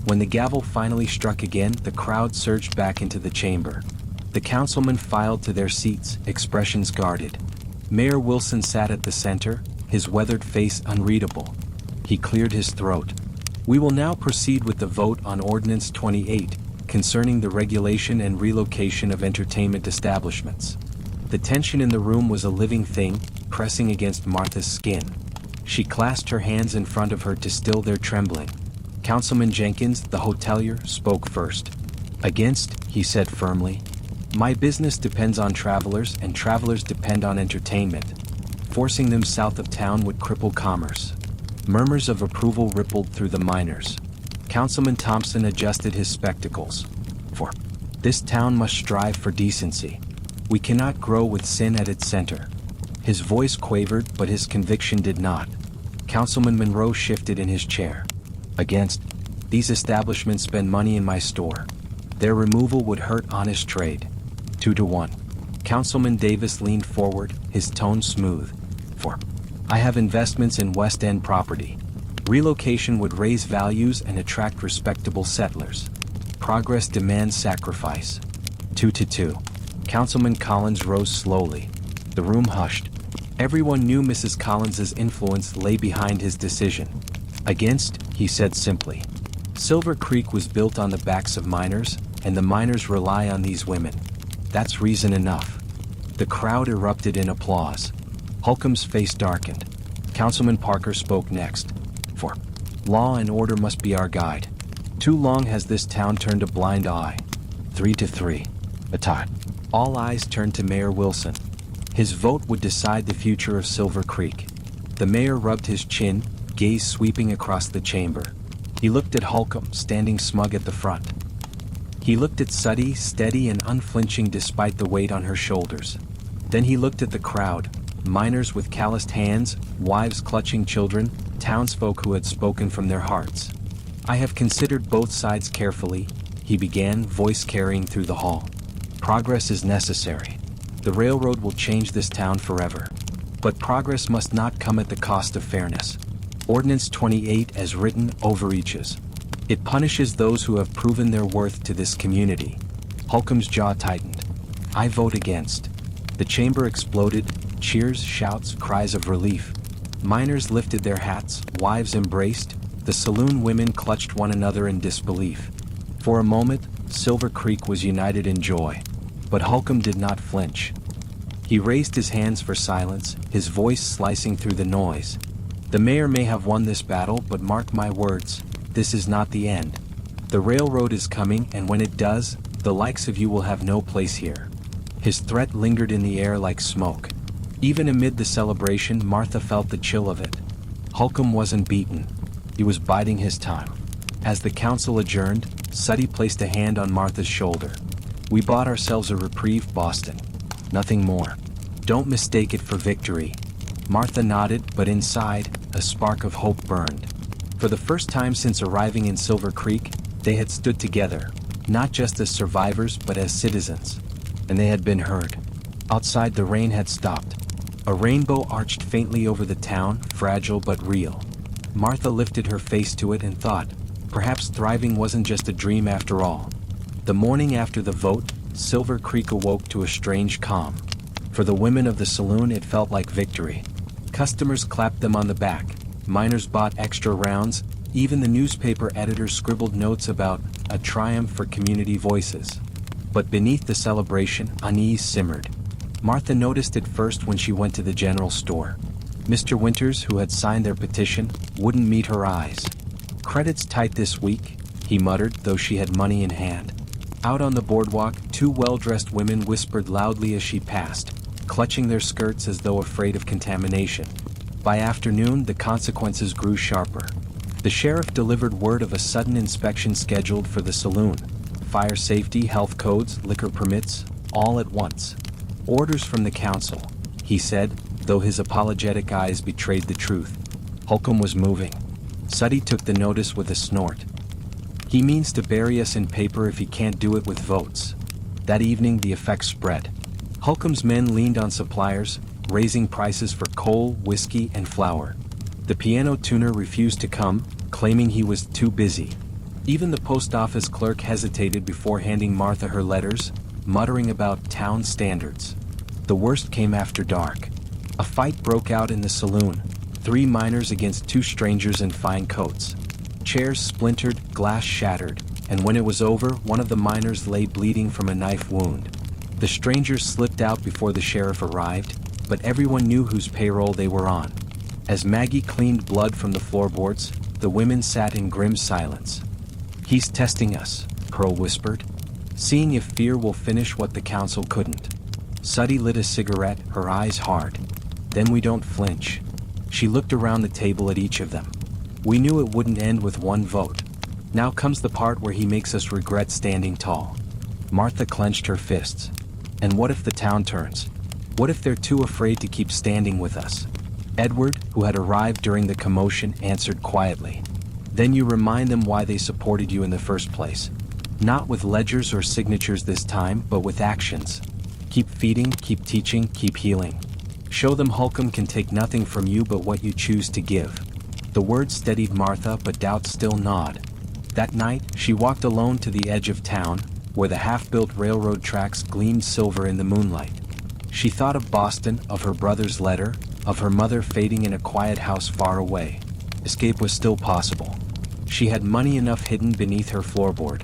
When the gavel finally struck again, the crowd surged back into the chamber. The councilmen filed to their seats, expressions guarded. Mayor Wilson sat at the center, his weathered face unreadable. He cleared his throat. We will now proceed with the vote on Ordinance 28, concerning the regulation and relocation of entertainment establishments. The tension in the room was a living thing, pressing against Martha's skin. She clasped her hands in front of her to still their trembling. Councilman Jenkins, the hotelier, spoke first. Against, he said firmly. My business depends on travelers, and travelers depend on entertainment. Forcing them south of town would cripple commerce. Murmurs of approval rippled through the miners. Councilman Thompson adjusted his spectacles. For this town must strive for decency. We cannot grow with sin at its center. His voice quavered, but his conviction did not. Councilman Monroe shifted in his chair. Against, these establishments spend money in my store. Their removal would hurt honest trade. 2-1. Councilman Davis leaned forward, his tone smooth. For I have investments in West End property. Relocation would raise values and attract respectable settlers. Progress demands sacrifice. 2-2. Councilman Collins rose slowly. The room hushed. Everyone knew Mrs. Collins's influence lay behind his decision. Against, he said simply. Silver Creek was built on the backs of miners, and the miners rely on these women. That's reason enough. The crowd erupted in applause. Holcomb's face darkened. Councilman Parker spoke next. For law and order must be our guide. Too long has this town turned a blind eye. 3-3. A tie. All eyes turned to Mayor Wilson. His vote would decide the future of Silver Creek. The mayor rubbed his chin, gaze sweeping across the chamber. He looked at Holcomb, standing smug at the front. He looked at Suddy, steady and unflinching despite the weight on her shoulders. Then he looked at the crowd, miners with calloused hands, wives clutching children, townsfolk who had spoken from their hearts. I have considered both sides carefully, he began, voice carrying through the hall. Progress is necessary. The railroad will change this town forever. But progress must not come at the cost of fairness. Ordinance 28 as written overreaches. It punishes those who have proven their worth to this community. Holcomb's jaw tightened. I vote against. The chamber exploded, cheers, shouts, cries of relief. Miners lifted their hats, wives embraced, the saloon women clutched one another in disbelief. For a moment, Silver Creek was united in joy. But Holcomb did not flinch. He raised his hands for silence, his voice slicing through the noise. The mayor may have won this battle, but mark my words, this is not the end. The railroad is coming, and when it does, the likes of you will have no place here. His threat lingered in the air like smoke. Even amid the celebration, Martha felt the chill of it. Holcomb wasn't beaten. He was biding his time. As the council adjourned, Suddy placed a hand on Martha's shoulder. We bought ourselves a reprieve, Boston. Nothing more. Don't mistake it for victory. Martha nodded, but inside, a spark of hope burned. For the first time since arriving in Silver Creek, they had stood together, not just as survivors but as citizens. And they had been heard. Outside, the rain had stopped. A rainbow arched faintly over the town, fragile but real. Martha lifted her face to it and thought, perhaps thriving wasn't just a dream after all. The morning after the vote, Silver Creek awoke to a strange calm. For the women of the saloon, it felt like victory. Customers clapped them on the back. Miners bought extra rounds. Even the newspaper editors scribbled notes about a triumph for community voices. But beneath the celebration, unease simmered. Martha noticed it first when she went to the general store. Mr. Winters, who had signed their petition, wouldn't meet her eyes. Credit's tight this week, he muttered, though she had money in hand. Out on the boardwalk, two well-dressed women whispered loudly as she passed, clutching their skirts as though afraid of contamination. By afternoon, the consequences grew sharper. The sheriff delivered word of a sudden inspection scheduled for the saloon. Fire safety, health codes, liquor permits, all at once. Orders from the council, he said, though his apologetic eyes betrayed the truth. Holcomb was moving. Suddy took the notice with a snort. He means to bury us in paper if he can't do it with votes. That evening the effect spread. Holcomb's men leaned on suppliers, raising prices for coal, whiskey, and flour. The piano tuner refused to come, claiming he was too busy. Even the post office clerk hesitated before handing Martha her letters, muttering about town standards. The worst came after dark. A fight broke out in the saloon, 3 miners against 2 strangers in fine coats. Chairs splintered, glass shattered, and when it was over, one of the miners lay bleeding from a knife wound. The strangers slipped out before the sheriff arrived, but everyone knew whose payroll they were on. As Maggie cleaned blood from the floorboards, the women sat in grim silence. "He's testing us," Pearl whispered, "seeing if fear will finish what the council couldn't." Suddy lit a cigarette, her eyes hard. "Then we don't flinch." She looked around the table at each of them. "We knew it wouldn't end with one vote. Now comes the part where he makes us regret standing tall." Martha clenched her fists. "And what if the town turns? What if they're too afraid to keep standing with us?" Edward, who had arrived during the commotion, answered quietly. "Then you remind them why they supported you in the first place. Not with ledgers or signatures this time, but with actions. Keep feeding, keep teaching, keep healing. Show them Holcomb can take nothing from you but what you choose to give." The words steadied Martha, but doubt still gnawed. That night, she walked alone to the edge of town, where the half-built railroad tracks gleamed silver in the moonlight. She thought of Boston, of her brother's letter, of her mother fading in a quiet house far away. Escape was still possible. She had money enough hidden beneath her floorboard.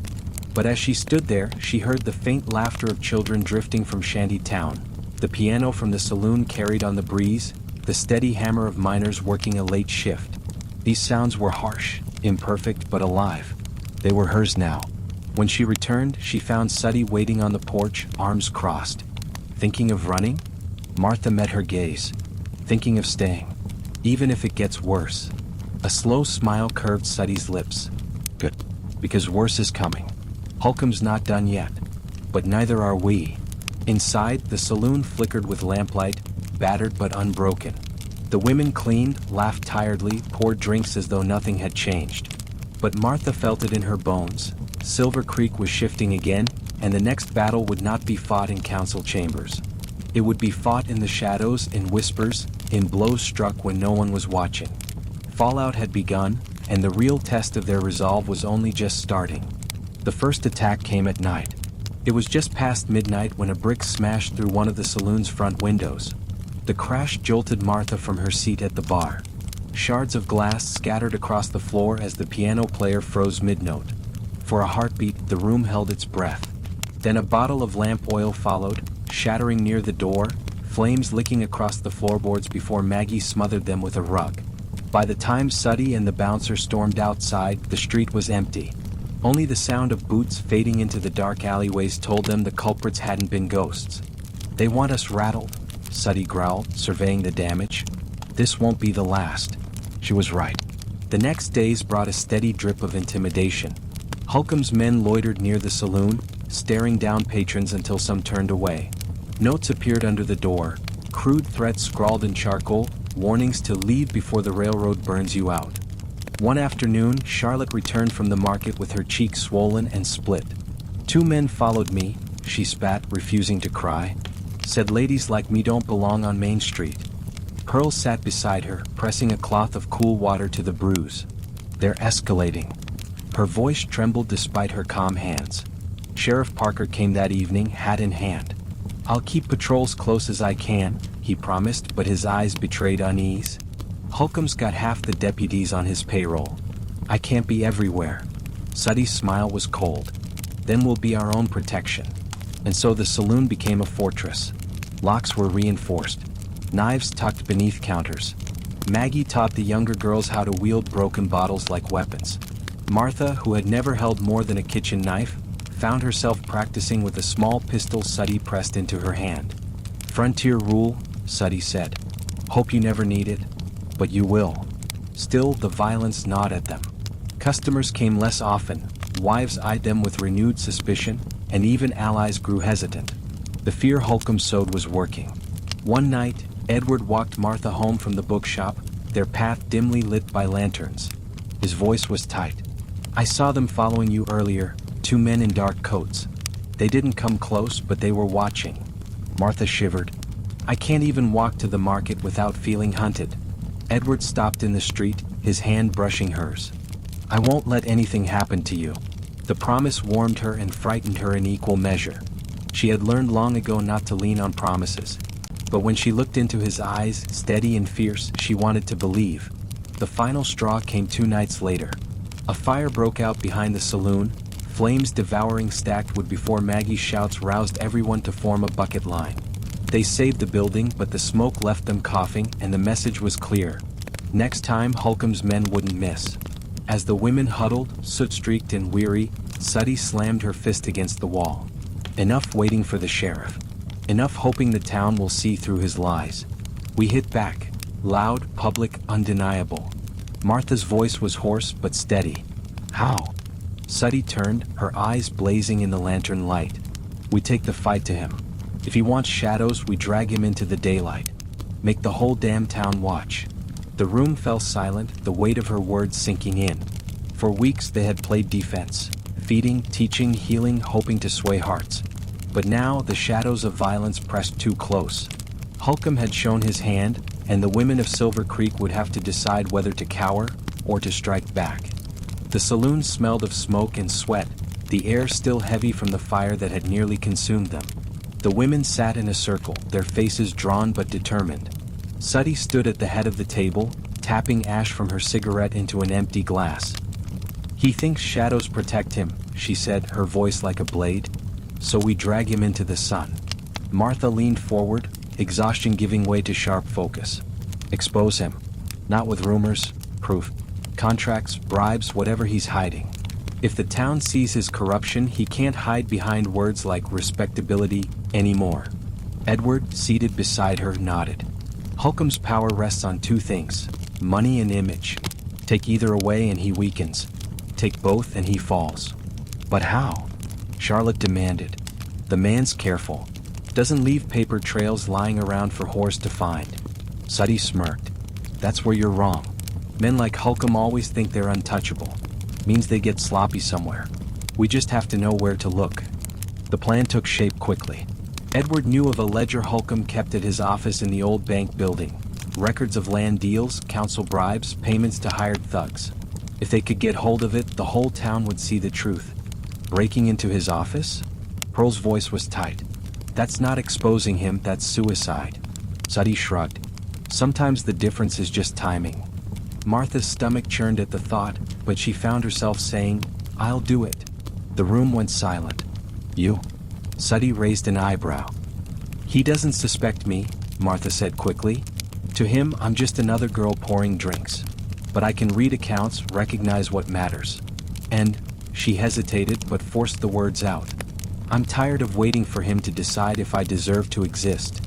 But as she stood there, she heard the faint laughter of children drifting from shanty town. The piano from the saloon carried on the breeze, the steady hammer of miners working a late shift. These sounds were harsh, imperfect, but alive. They were hers now. When she returned, she found Suddy waiting on the porch, arms crossed. "Thinking of running?" Martha met her gaze. "Thinking of staying. Even if it gets worse." A slow smile curved Suddy's lips. "Good. Because worse is coming. Holcomb's not done yet. But neither are we." Inside, the saloon flickered with lamplight, battered but unbroken. The women cleaned, laughed tiredly, poured drinks as though nothing had changed. But Martha felt it in her bones. Silver Creek was shifting again, and the next battle would not be fought in council chambers. It would be fought in the shadows, in whispers, in blows struck when no one was watching. Fallout had begun, and the real test of their resolve was only just starting. The first attack came at night. It was just past midnight when a brick smashed through one of the saloon's front windows. The crash jolted Martha from her seat at the bar. Shards of glass scattered across the floor as the piano player froze mid-note. For a heartbeat, the room held its breath. Then a bottle of lamp oil followed, shattering near the door, flames licking across the floorboards before Maggie smothered them with a rug. By the time Suddy and the bouncer stormed outside, the street was empty. Only the sound of boots fading into the dark alleyways told them the culprits hadn't been ghosts. "They want us rattled," Suddy growled, surveying the damage. "This won't be the last." She was right. The next days brought a steady drip of intimidation. Holcomb's men loitered near the saloon, staring down patrons until some turned away. Notes appeared under the door, crude threats scrawled in charcoal, warnings to leave before the railroad burns you out. One afternoon, Charlotte returned from the market with her cheeks swollen and split. "2 men followed me," she spat, refusing to cry. "Said ladies like me don't belong on Main Street." Pearl sat beside her, pressing a cloth of cool water to the bruise. "They're escalating." Her voice trembled despite her calm hands. Sheriff Parker came that evening, hat in hand. "I'll keep patrols close as I can," he promised, but his eyes betrayed unease. "Holcomb's got half the deputies on his payroll. I can't be everywhere." Suddy's smile was cold. "Then we'll be our own protection." And so the saloon became a fortress. Locks were reinforced. Knives tucked beneath counters. Maggie taught the younger girls how to wield broken bottles like weapons. Martha, who had never held more than a kitchen knife, found herself practicing with a small pistol Suddy pressed into her hand. "Frontier rule," Suddy said. "Hope you never need it, but you will." Still, the violence gnawed at them. Customers came less often, wives eyed them with renewed suspicion, and even allies grew hesitant. The fear Holcomb sowed was working. One night, Edward walked Martha home from the bookshop, their path dimly lit by lanterns. His voice was tight. "I saw them following you earlier, 2 men in dark coats. They didn't come close, but they were watching." Martha shivered. "I can't even walk to the market without feeling hunted." Edward stopped in the street, his hand brushing hers. "I won't let anything happen to you." The promise warmed her and frightened her in equal measure. She had learned long ago not to lean on promises. But when she looked into his eyes, steady and fierce, she wanted to believe. The final straw came 2 nights later. A fire broke out behind the saloon, flames devouring stacked wood before Maggie's shouts roused everyone to form a bucket line. They saved the building, but the smoke left them coughing, and the message was clear. Next time, Holcomb's men wouldn't miss. As the women huddled, soot-streaked and weary, Suddy slammed her fist against the wall. Enough waiting for the sheriff. Enough hoping the town will see through his lies. We hit back. Loud, public, undeniable. Martha's voice was hoarse but steady. "How?" Suddy turned, her eyes blazing in the lantern light. "We take the fight to him. If he wants shadows, we drag him into the daylight. Make the whole damn town watch." The room fell silent, the weight of her words sinking in. For weeks they had played defense, feeding, teaching, healing, hoping to sway hearts. But now the shadows of violence pressed too close. Holcomb had shown his hand, and the women of Silver Creek would have to decide whether to cower or to strike back. The saloon smelled of smoke and sweat, the air still heavy from the fire that had nearly consumed them. The women sat in a circle, their faces drawn but determined. Suddy stood at the head of the table, tapping ash from her cigarette into an empty glass. "He thinks shadows protect him," she said, her voice like a blade. "So we drag him into the sun." Martha leaned forward, exhaustion giving way to sharp focus. "Expose him. Not with rumors, proof, contracts, bribes, whatever he's hiding. If the town sees his corruption, he can't hide behind words like respectability anymore." Edward, seated beside her, nodded. "Holcomb's power rests on 2 things, money and image. Take either away and he weakens. Take both and he falls." "But how?" Charlotte demanded. "The man's careful. Doesn't leave paper trails lying around for whores to find." Suddy smirked. "That's where you're wrong. Men like Holcomb always think they're untouchable. Means they get sloppy somewhere. We just have to know where to look." The plan took shape quickly. Edward knew of a ledger Holcomb kept at his office in the old bank building. Records of land deals, council bribes, payments to hired thugs. If they could get hold of it, the whole town would see the truth. Breaking into his office? Pearl's voice was tight. "That's not exposing him, that's suicide." Suddy shrugged. "Sometimes the difference is just timing." Martha's stomach churned at the thought, but she found herself saying, "I'll do it." The room went silent. "You?" Suddy raised an eyebrow. "He doesn't suspect me," Martha said quickly. "To him, I'm just another girl pouring drinks. But I can read accounts, recognize what matters. And," she hesitated but forced the words out, "I'm tired of waiting for him to decide if I deserve to exist."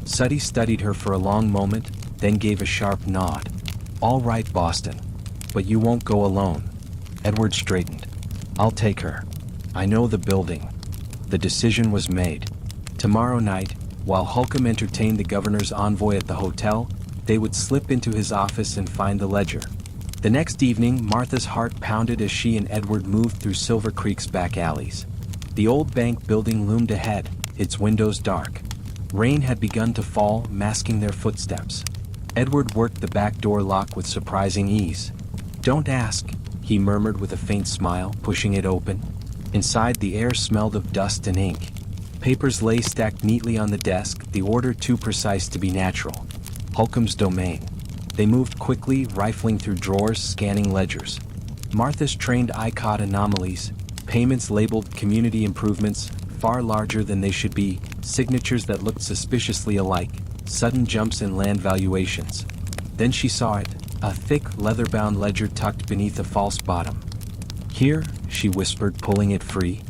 Suddy studied her for a long moment, then gave a sharp nod. "All right, Boston. But you won't go alone." Edward straightened. "I'll take her. I know the building." The decision was made. Tomorrow night, while Holcomb entertained the governor's envoy at the hotel, they would slip into his office and find the ledger. The next evening, Martha's heart pounded as she and Edward moved through Silver Creek's back alleys. The old bank building loomed ahead, its windows dark. Rain had begun to fall, masking their footsteps. Edward worked the back door lock with surprising ease. "Don't ask," he murmured with a faint smile, pushing it open. Inside, the air smelled of dust and ink. Papers lay stacked neatly on the desk, the order too precise to be natural. Holcomb's domain. They moved quickly, rifling through drawers, scanning ledgers. Martha's trained eye caught anomalies, payments labeled community improvements, far larger than they should be, signatures that looked suspiciously alike, sudden jumps in land valuations. Then she saw it, a thick, leather-bound ledger tucked beneath a false bottom. "Here," she whispered, pulling it free.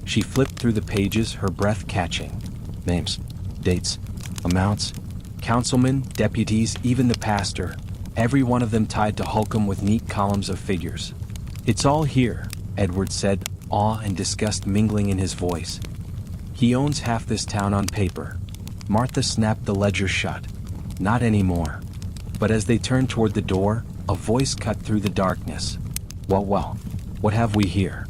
She flipped through the pages, her breath catching. Names, dates, amounts, councilmen, deputies, even the pastor, every one of them tied to Holcomb with neat columns of figures. "It's all here," Edward said, awe and disgust mingling in his voice. "He owns half this town on paper." Martha snapped the ledger shut. "Not anymore." But as they turned toward the door, a voice cut through the darkness. Well, what have we here?"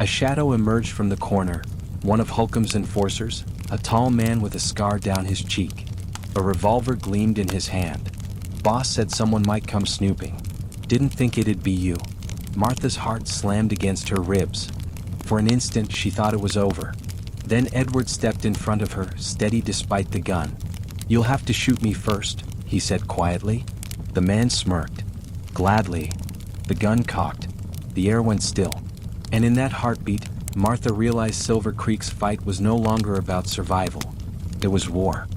A shadow emerged from the corner, one of Holcomb's enforcers, a tall man with a scar down his cheek. A revolver gleamed in his hand. "Boss said someone might come snooping. Didn't think it'd be you." Martha's heart slammed against her ribs. For an instant she thought it was over. Then Edward stepped in front of her, steady despite the gun. "You'll have to shoot me first," he said quietly. The man smirked. "Gladly." The gun cocked. The air went still. And in that heartbeat, Martha realized Silver Creek's fight was no longer about survival. It was war.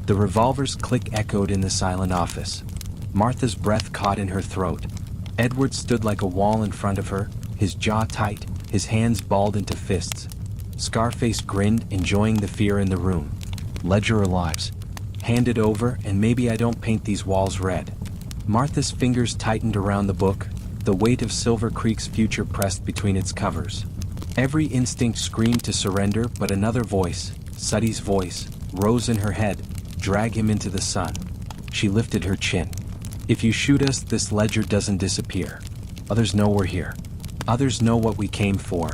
The revolver's click echoed in the silent office. Martha's breath caught in her throat. Edward stood like a wall in front of her, his jaw tight, his hands balled into fists. Scarface grinned, enjoying the fear in the room. "Ledger or lives? Hand it over, and maybe I don't paint these walls red." Martha's fingers tightened around the book, the weight of Silver Creek's future pressed between its covers. Every instinct screamed to surrender, but another voice, Suddy's voice, rose in her head. "Drag him into the sun." She lifted her chin. "If you shoot us, this ledger doesn't disappear. Others know we're here. Others know what we came for."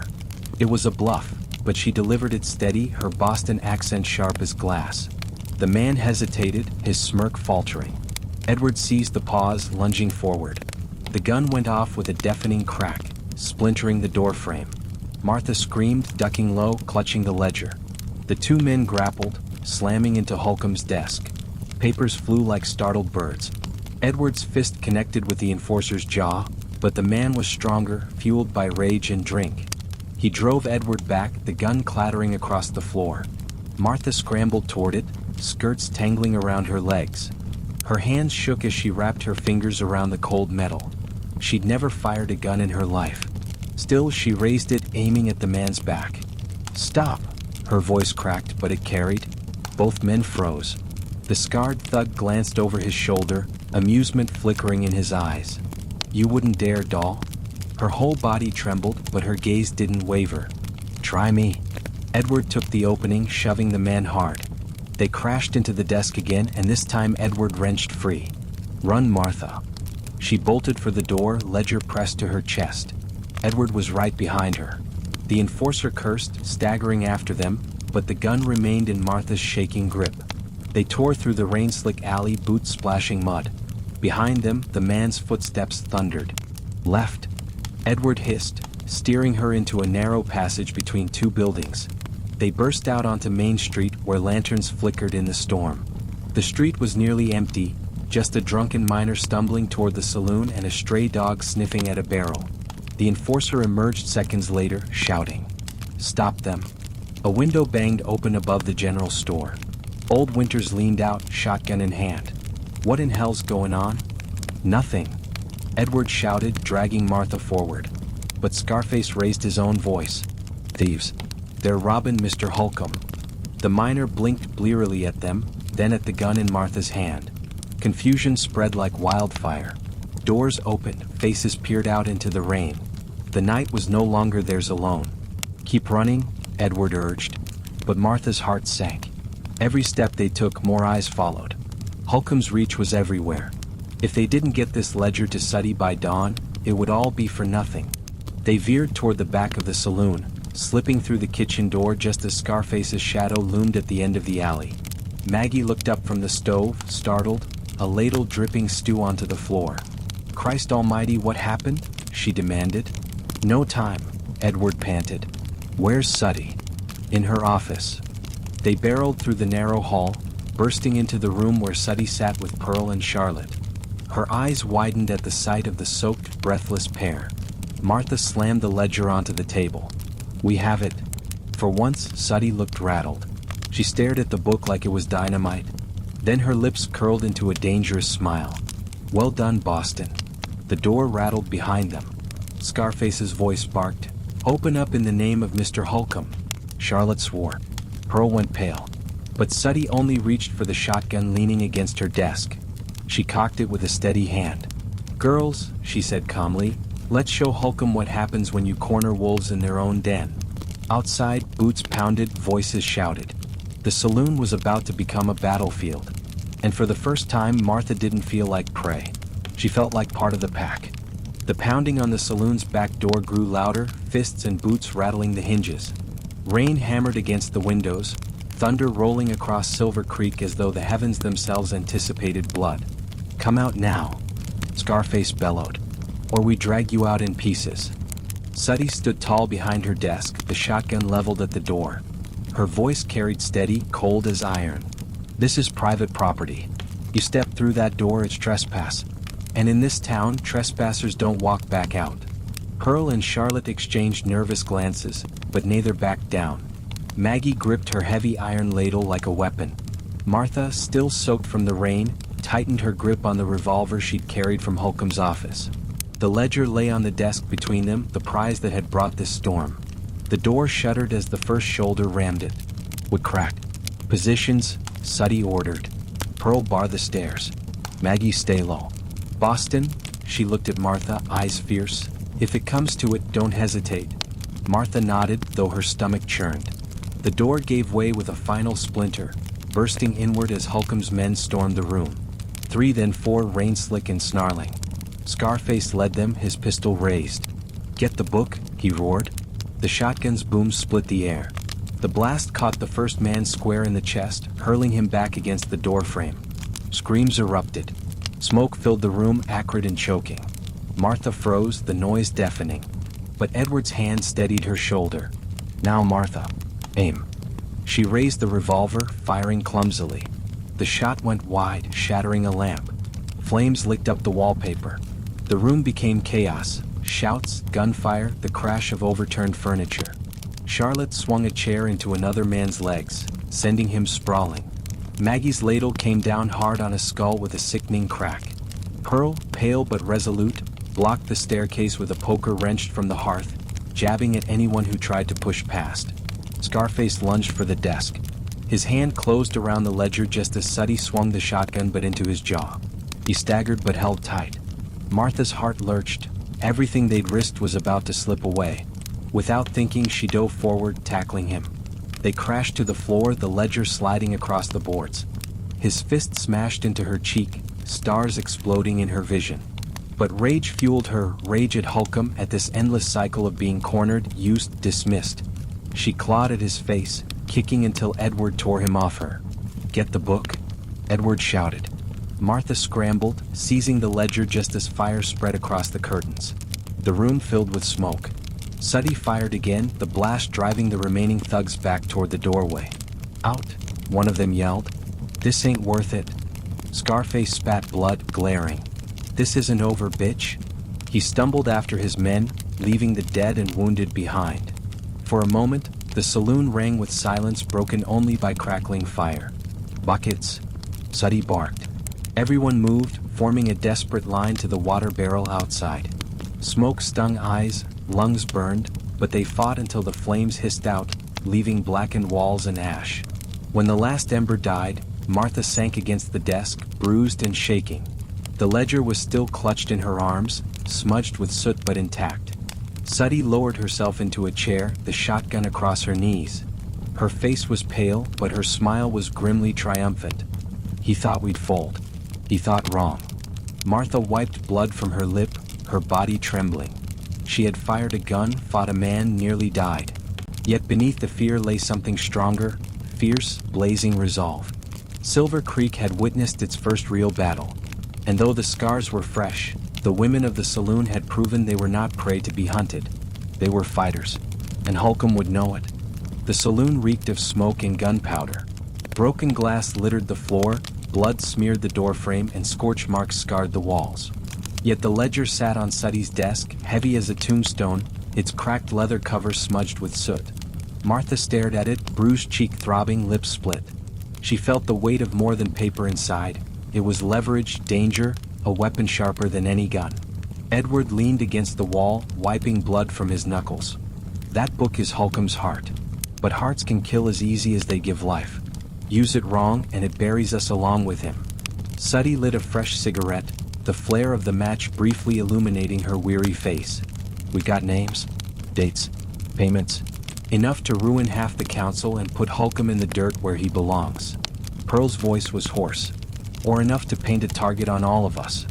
It was a bluff, but she delivered it steady, her Boston accent sharp as glass. The man hesitated, his smirk faltering. Edward seized the pause, lunging forward. The gun went off with a deafening crack, splintering the doorframe. Martha screamed, ducking low, clutching the ledger. The two men grappled, slamming into Holcomb's desk. Papers flew like startled birds. Edward's fist connected with the enforcer's jaw, but the man was stronger, fueled by rage and drink. He drove Edward back, the gun clattering across the floor. Martha scrambled toward it, skirts tangling around her legs. Her hands shook as she wrapped her fingers around the cold metal. She'd never fired a gun in her life. Still, she raised it, aiming at the man's back. "Stop!" Her voice cracked, but it carried. Both men froze. The scarred thug glanced over his shoulder, amusement flickering in his eyes. "You wouldn't dare, doll?" Her whole body trembled, but her gaze didn't waver. "Try me." Edward took the opening, shoving the man hard. They crashed into the desk again, and this time Edward wrenched free. "Run, Martha." She bolted for the door, ledger pressed to her chest. Edward was right behind her. The enforcer cursed, staggering after them, but the gun remained in Martha's shaking grip. They tore through the rain-slick alley, boots splashing mud. Behind them, the man's footsteps thundered. "Left," Edward hissed, steering her into a narrow passage between two buildings. They burst out onto Main Street, where lanterns flickered in the storm. The street was nearly empty, just a drunken miner stumbling toward the saloon and a stray dog sniffing at a barrel. The enforcer emerged seconds later, shouting. "Stop them." A window banged open above the general store. Old Winters leaned out, shotgun in hand. "What in hell's going on?" "Nothing," Edward shouted, dragging Martha forward. But Scarface raised his own voice. "Thieves. They're robbing Mr. Holcomb." The miner blinked blearily at them, then at the gun in Martha's hand. Confusion spread like wildfire. Doors opened, faces peered out into the rain. The night was no longer theirs alone. "Keep running," Edward urged. But Martha's heart sank. Every step they took, more eyes followed. Holcomb's reach was everywhere. If they didn't get this ledger to Suddy by dawn, it would all be for nothing. They veered toward the back of the saloon, slipping through the kitchen door just as Scarface's shadow loomed at the end of the alley. Maggie looked up from the stove, startled, a ladle dripping stew onto the floor. "Christ almighty, what happened?" she demanded. "No time," Edward panted. "Where's Suddy?" "In her office." They barreled through the narrow hall, bursting into the room where Suddy sat with Pearl and Charlotte. Her eyes widened at the sight of the soaked, breathless pair. Martha slammed the ledger onto the table. "We have it." For once, Suddy looked rattled. She stared at the book like it was dynamite. Then her lips curled into a dangerous smile. "Well done, Boston." The door rattled behind them. Scarface's voice barked. "Open up in the name of Mr. Holcomb." Charlotte swore. Pearl went pale. But Suddy only reached for the shotgun leaning against her desk. She cocked it with a steady hand. "Girls," she said calmly, "let's show Holcomb what happens when you corner wolves in their own den." Outside, boots pounded, voices shouted. The saloon was about to become a battlefield. And for the first time, Martha didn't feel like prey. She felt like part of the pack. The pounding on the saloon's back door grew louder, fists and boots rattling the hinges. Rain hammered against the windows, thunder rolling across Silver Creek as though the heavens themselves anticipated blood. "Come out now," Scarface bellowed, "or we drag you out in pieces." Suddy stood tall behind her desk, the shotgun leveled at the door. Her voice carried steady, cold as iron. "This is private property. You step through that door, it's trespass. And in this town, trespassers don't walk back out." Pearl and Charlotte exchanged nervous glances, but neither backed down. Maggie gripped her heavy iron ladle like a weapon. Martha, still soaked from the rain, tightened her grip on the revolver she'd carried from Holcomb's office. The ledger lay on the desk between them, the prize that had brought this storm. The door shuddered as the first shoulder rammed it. Would crack. "Positions," Suddy ordered. "Pearl, bar the stairs. Maggie, stay low. Boston," she looked at Martha, eyes fierce, "if it comes to it, don't hesitate." Martha nodded, though her stomach churned. The door gave way with a final splinter, bursting inward as Holcomb's men stormed the room. 3, then 4, rain slick and snarling. Scarface led them, his pistol raised. "Get the book," he roared. The shotgun's boom split the air. The blast caught the first man square in the chest, hurling him back against the doorframe. Screams erupted. Smoke filled the room, acrid and choking. Martha froze, the noise deafening. But Edward's hand steadied her shoulder. "Now, Martha. Aim." She raised the revolver, firing clumsily. The shot went wide, shattering a lamp. Flames licked up the wallpaper. The room became chaos. Shouts, gunfire, the crash of overturned furniture. Charlotte swung a chair into another man's legs, sending him sprawling. Maggie's ladle came down hard on a skull with a sickening crack. Pearl, pale but resolute, blocked the staircase with a poker wrenched from the hearth, jabbing at anyone who tried to push past. Scarface lunged for the desk. His hand closed around the ledger just as Suddy swung the shotgun but into his jaw. He staggered but held tight. Martha's heart lurched. Everything they'd risked was about to slip away. Without thinking, she dove forward, tackling him. They crashed to the floor, the ledger sliding across the boards. His fist smashed into her cheek, stars exploding in her vision. But rage fueled her, rage at Holcomb, at this endless cycle of being cornered, used, dismissed. She clawed at his face, kicking until Edward tore him off her. "Get the book," Edward shouted. Martha scrambled, seizing the ledger just as fire spread across the curtains. The room filled with smoke. Suddy fired again, the blast driving the remaining thugs back toward the doorway. "Out," one of them yelled. "This ain't worth it." Scarface spat blood, glaring. "This isn't over, bitch." He stumbled after his men, leaving the dead and wounded behind. For a moment, the saloon rang with silence broken only by crackling fire. "Buckets," Suddy barked. Everyone moved, forming a desperate line to the water barrel outside. Smoke stung eyes, lungs burned, but they fought until the flames hissed out, leaving blackened walls and ash. When the last ember died, Martha sank against the desk, bruised and shaking. The ledger was still clutched in her arms, smudged with soot but intact. Suddy lowered herself into a chair, the shotgun across her knees. Her face was pale, but her smile was grimly triumphant. "He thought we'd fold. He thought wrong." Martha wiped blood from her lip, her body trembling. She had fired a gun, fought a man, nearly died. Yet beneath the fear lay something stronger, fierce, blazing resolve. Silver Creek had witnessed its first real battle. And though the scars were fresh, the women of the saloon had proven they were not prey to be hunted. They were fighters. And Holcomb would know it. The saloon reeked of smoke and gunpowder. Broken glass littered the floor, blood smeared the doorframe, and scorch marks scarred the walls. Yet the ledger sat on Suddy's desk, heavy as a tombstone, its cracked leather cover smudged with soot. Martha stared at it, bruised cheek throbbing, lips split. She felt the weight of more than paper inside. It was leverage, danger, a weapon sharper than any gun. Edward leaned against the wall, wiping blood from his knuckles. "That book is Holcomb's heart. But hearts can kill as easy as they give life. Use it wrong and it buries us along with him. Suddy lit a fresh cigarette, the flare of the match briefly illuminating her weary face. We got names, dates, payments. Enough to ruin half the council and put Holcomb in the dirt where he belongs. Pearl's voice was hoarse. Or enough to paint a target on all of us.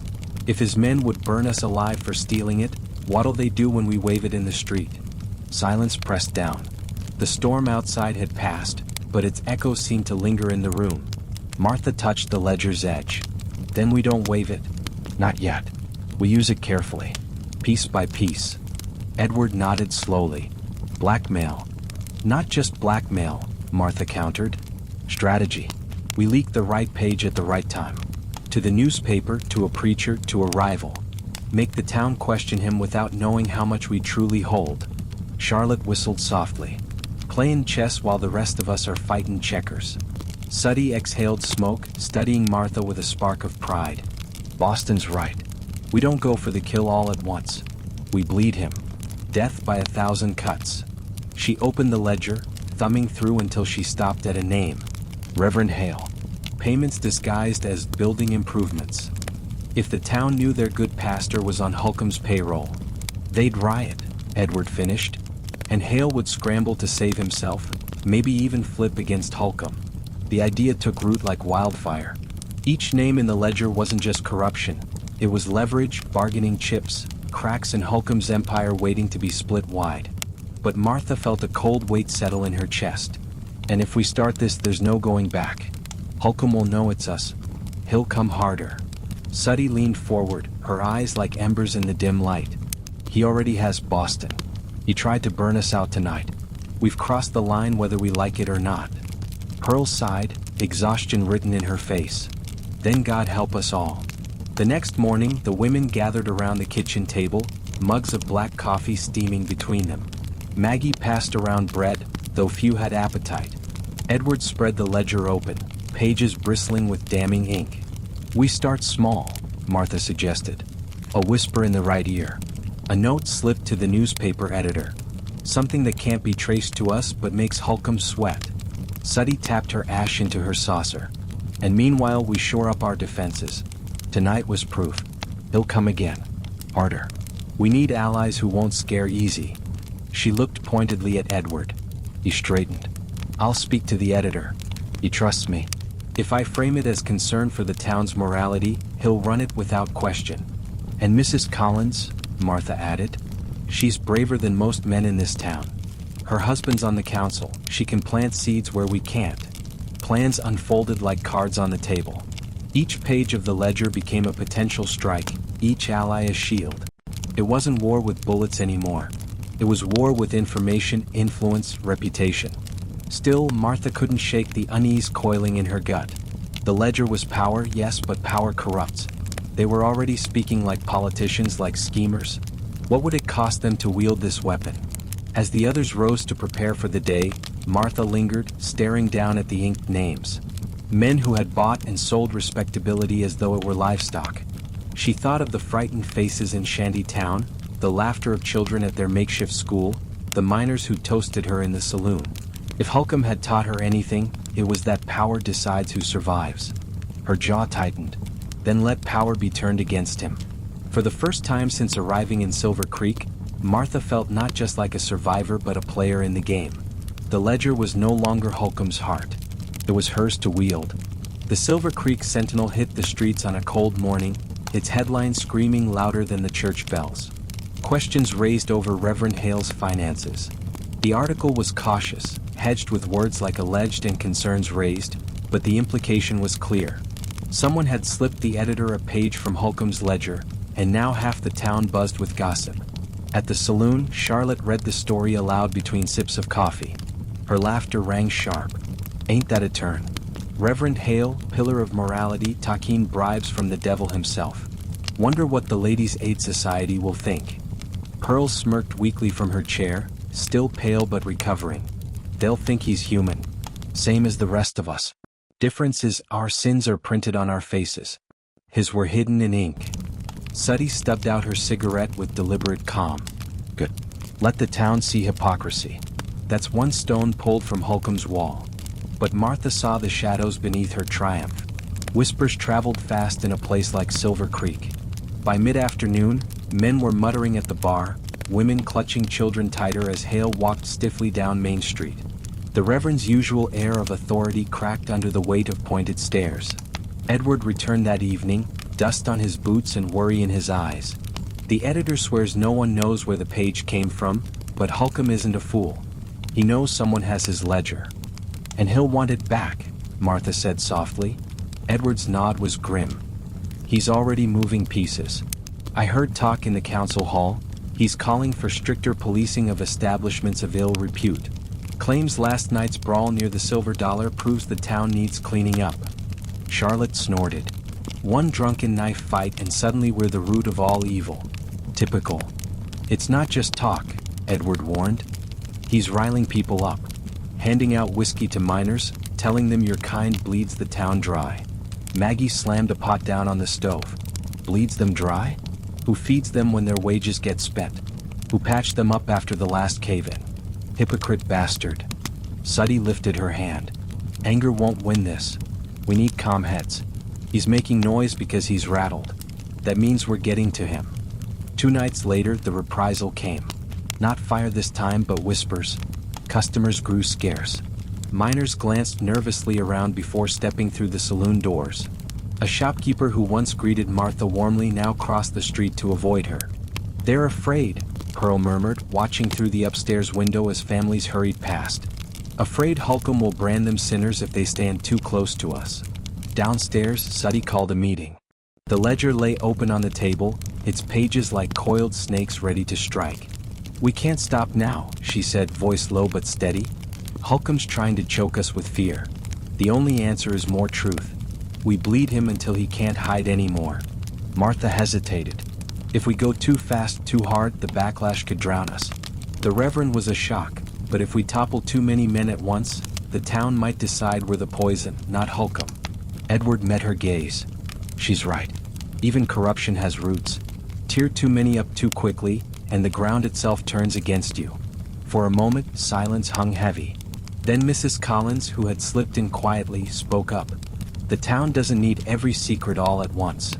If his men would burn us alive for stealing it, what'll they do when we wave it in the street? Silence pressed down. The storm outside had passed, but its echoes seemed to linger in the room. Martha touched the ledger's edge. Then we don't wave it. Not yet. We use it carefully. Piece by piece. Edward nodded slowly. Blackmail. Not just blackmail, Martha countered. Strategy. We leak the right page at the right time. To the newspaper, to a preacher, to a rival. Make the town question him without knowing how much we truly hold. Charlotte whistled softly. Playing chess while the rest of us are fighting checkers. Suddy exhaled smoke, studying Martha with a spark of pride. Boston's right. We don't go for the kill all at once. We bleed him. Death by 1,000 cuts. She opened the ledger, thumbing through until she stopped at a name. Reverend Hale. Payments disguised as building improvements. If the town knew their good pastor was on Holcomb's payroll, they'd riot, Edward finished. And Hale would scramble to save himself, maybe even flip against Holcomb. The idea took root like wildfire. Each name in the ledger wasn't just corruption. It was leverage, bargaining chips, cracks in Holcomb's empire waiting to be split wide. But Martha felt a cold weight settle in her chest. And if we start this, there's no going back. Holcomb will know it's us. He'll come harder. Suddy leaned forward, her eyes like embers in the dim light. He already has Boston. He tried to burn us out tonight. We've crossed the line whether we like it or not. Pearl sighed, exhaustion written in her face. Then God help us all. The next morning, the women gathered around the kitchen table, mugs of black coffee steaming between them. Maggie passed around bread, though few had appetite. Edward spread the ledger open, pages bristling with damning ink. We start small, Martha suggested. A whisper in the right ear. A note slipped to the newspaper editor. Something that can't be traced to us but makes Holcomb sweat. Suddy tapped her ash into her saucer. And meanwhile we shore up our defenses. Tonight was proof. He'll come again. Harder. We need allies who won't scare easy. She looked pointedly at Edward. He straightened. I'll speak to the editor. He trusts me. If I frame it as concern for the town's morality, he'll run it without question. And Mrs. Collins, Martha added, she's braver than most men in this town. Her husband's on the council. She can plant seeds where we can't. Plans unfolded like cards on the table. Each page of the ledger became a potential strike, each ally a shield. It wasn't war with bullets anymore. It was war with information, influence, reputation. Still, Martha couldn't shake the unease coiling in her gut. The ledger was power, yes, but power corrupts. They were already speaking like politicians, like schemers. What would it cost them to wield this weapon? As the others rose to prepare for the day, Martha lingered, staring down at the inked names. Men who had bought and sold respectability as though it were livestock. She thought of the frightened faces in Shanty Town, the laughter of children at their makeshift school, the miners who toasted her in the saloon. If Holcomb had taught her anything, it was that power decides who survives. Her jaw tightened. Then let power be turned against him. For the first time since arriving in Silver Creek, Martha felt not just like a survivor but a player in the game. The ledger was no longer Holcomb's heart. It was hers to wield. The Silver Creek Sentinel hit the streets on a cold morning, its headline screaming louder than the church bells. Questions raised over Reverend Hale's finances. The article was cautious, hedged with words like alleged and concerns raised, but the implication was clear. Someone had slipped the editor a page from Holcomb's ledger, and now half the town buzzed with gossip. At the saloon, Charlotte read the story aloud between sips of coffee. Her laughter rang sharp. Ain't that a turn? Reverend Hale, pillar of morality, taking bribes from the devil himself. Wonder what the Ladies' Aid Society will think. Pearl smirked weakly from her chair, still pale but recovering. They'll think he's human. Same as the rest of us. Difference is our sins are printed on our faces. His were hidden in ink. Suddy stubbed out her cigarette with deliberate calm. Good. Let the town see hypocrisy. That's one stone pulled from Holcomb's wall. But Martha saw the shadows beneath her triumph. Whispers traveled fast in a place like Silver Creek. By mid-afternoon, men were muttering at the bar, women clutching children tighter as Hale walked stiffly down Main Street. The Reverend's usual air of authority cracked under the weight of pointed stairs. Edward returned that evening, dust on his boots and worry in his eyes. The editor swears no one knows where the page came from, but Holcomb isn't a fool. He knows someone has his ledger. And he'll want it back, Martha said softly. Edward's nod was grim. He's already moving pieces. I heard talk in the council hall. He's calling for stricter policing of establishments of ill repute. Claims last night's brawl near the Silver Dollar proves the town needs cleaning up. Charlotte snorted. One drunken knife fight and suddenly we're the root of all evil. Typical. It's not just talk, Edward warned. He's riling people up. Handing out whiskey to minors, telling them your kind bleeds the town dry. Maggie slammed a pot down on the stove. Bleeds them dry? Who feeds them when their wages get spent? Who patched them up after the last cave-in? Hypocrite bastard. Suddy lifted her hand. Anger won't win this. We need calm heads. He's making noise because he's rattled. That means we're getting to him. 2 nights later, the reprisal came. Not fire this time, but whispers. Customers grew scarce. Miners glanced nervously around before stepping through the saloon doors. A shopkeeper who once greeted Martha warmly now crossed the street to avoid her. They're afraid, Pearl murmured, watching through the upstairs window as families hurried past. Afraid Holcomb will brand them sinners if they stand too close to us. Downstairs, Suddy called a meeting. The ledger lay open on the table, its pages like coiled snakes ready to strike. We can't stop now, she said, voice low but steady. Holcomb's trying to choke us with fear. The only answer is more truth. We bleed him until he can't hide anymore. Martha hesitated. If we go too fast, too hard, the backlash could drown us. The Reverend was a shock, but if we topple too many men at once, the town might decide we're the poison, not Holcomb. Edward met her gaze. She's right. Even corruption has roots. Tear too many up too quickly, and the ground itself turns against you. For a moment, silence hung heavy. Then Mrs. Collins, who had slipped in quietly, spoke up. The town doesn't need every secret all at once.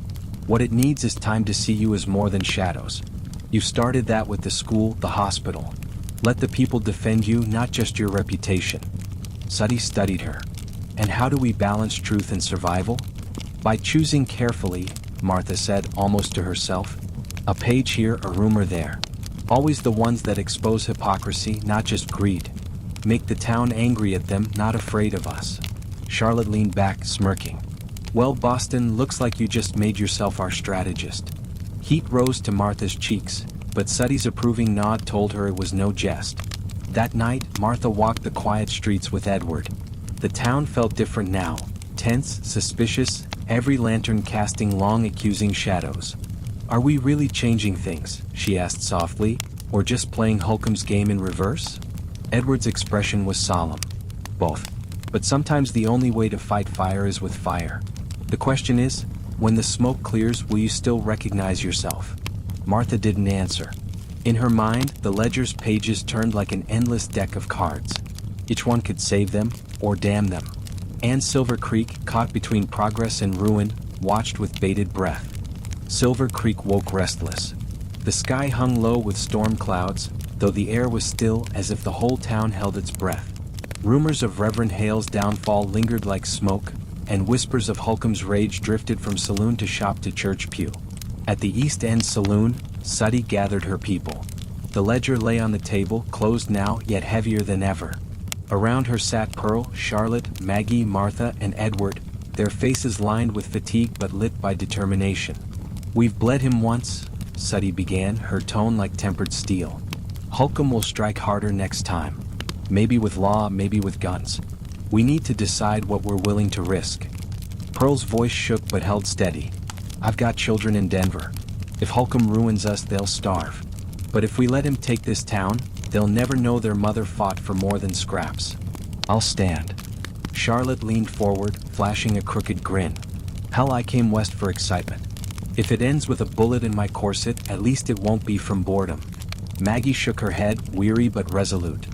What it needs is time to see you as more than shadows. You started that with the school, the hospital. Let the people defend you, not just your reputation. Suddy studied her. And how do we balance truth and survival? By choosing carefully, Martha said, almost to herself. A page here, a rumor there. Always the ones that expose hypocrisy, not just greed. Make the town angry at them, not afraid of us. Charlotte leaned back, smirking. Well, Boston, looks like you just made yourself our strategist. Heat rose to Martha's cheeks, but Suddy's approving nod told her it was no jest. That night, Martha walked the quiet streets with Edward. The town felt different now, tense, suspicious, every lantern casting long accusing shadows. Are we really changing things, she asked softly, or just playing Holcomb's game in reverse? Edward's expression was solemn. Both. But sometimes the only way to fight fire is with fire. The question is, when the smoke clears, will you still recognize yourself? Martha didn't answer. In her mind, the ledger's pages turned like an endless deck of cards. Each one could save them, or damn them. And Silver Creek, caught between progress and ruin, watched with bated breath. Silver Creek woke restless. The sky hung low with storm clouds, though the air was still as if the whole town held its breath. Rumors of Reverend Hale's downfall lingered like smoke, and whispers of Holcomb's rage drifted from saloon to shop to church pew. At the East End saloon, Suddy gathered her people. The ledger lay on the table, closed now, yet heavier than ever. Around her sat Pearl, Charlotte, Maggie, Martha, and Edward, their faces lined with fatigue but lit by determination. We've bled him once, Suddy began, her tone like tempered steel. Holcomb will strike harder next time. Maybe with law, maybe with guns. We need to decide what we're willing to risk. Pearl's voice shook but held steady. I've got children in Denver. If Holcomb ruins us, they'll starve. But if we let him take this town, they'll never know their mother fought for more than scraps. I'll stand. Charlotte leaned forward, flashing a crooked grin. Hell, I came west for excitement. If it ends with a bullet in my corset, at least it won't be from boredom. Maggie shook her head, weary but resolute.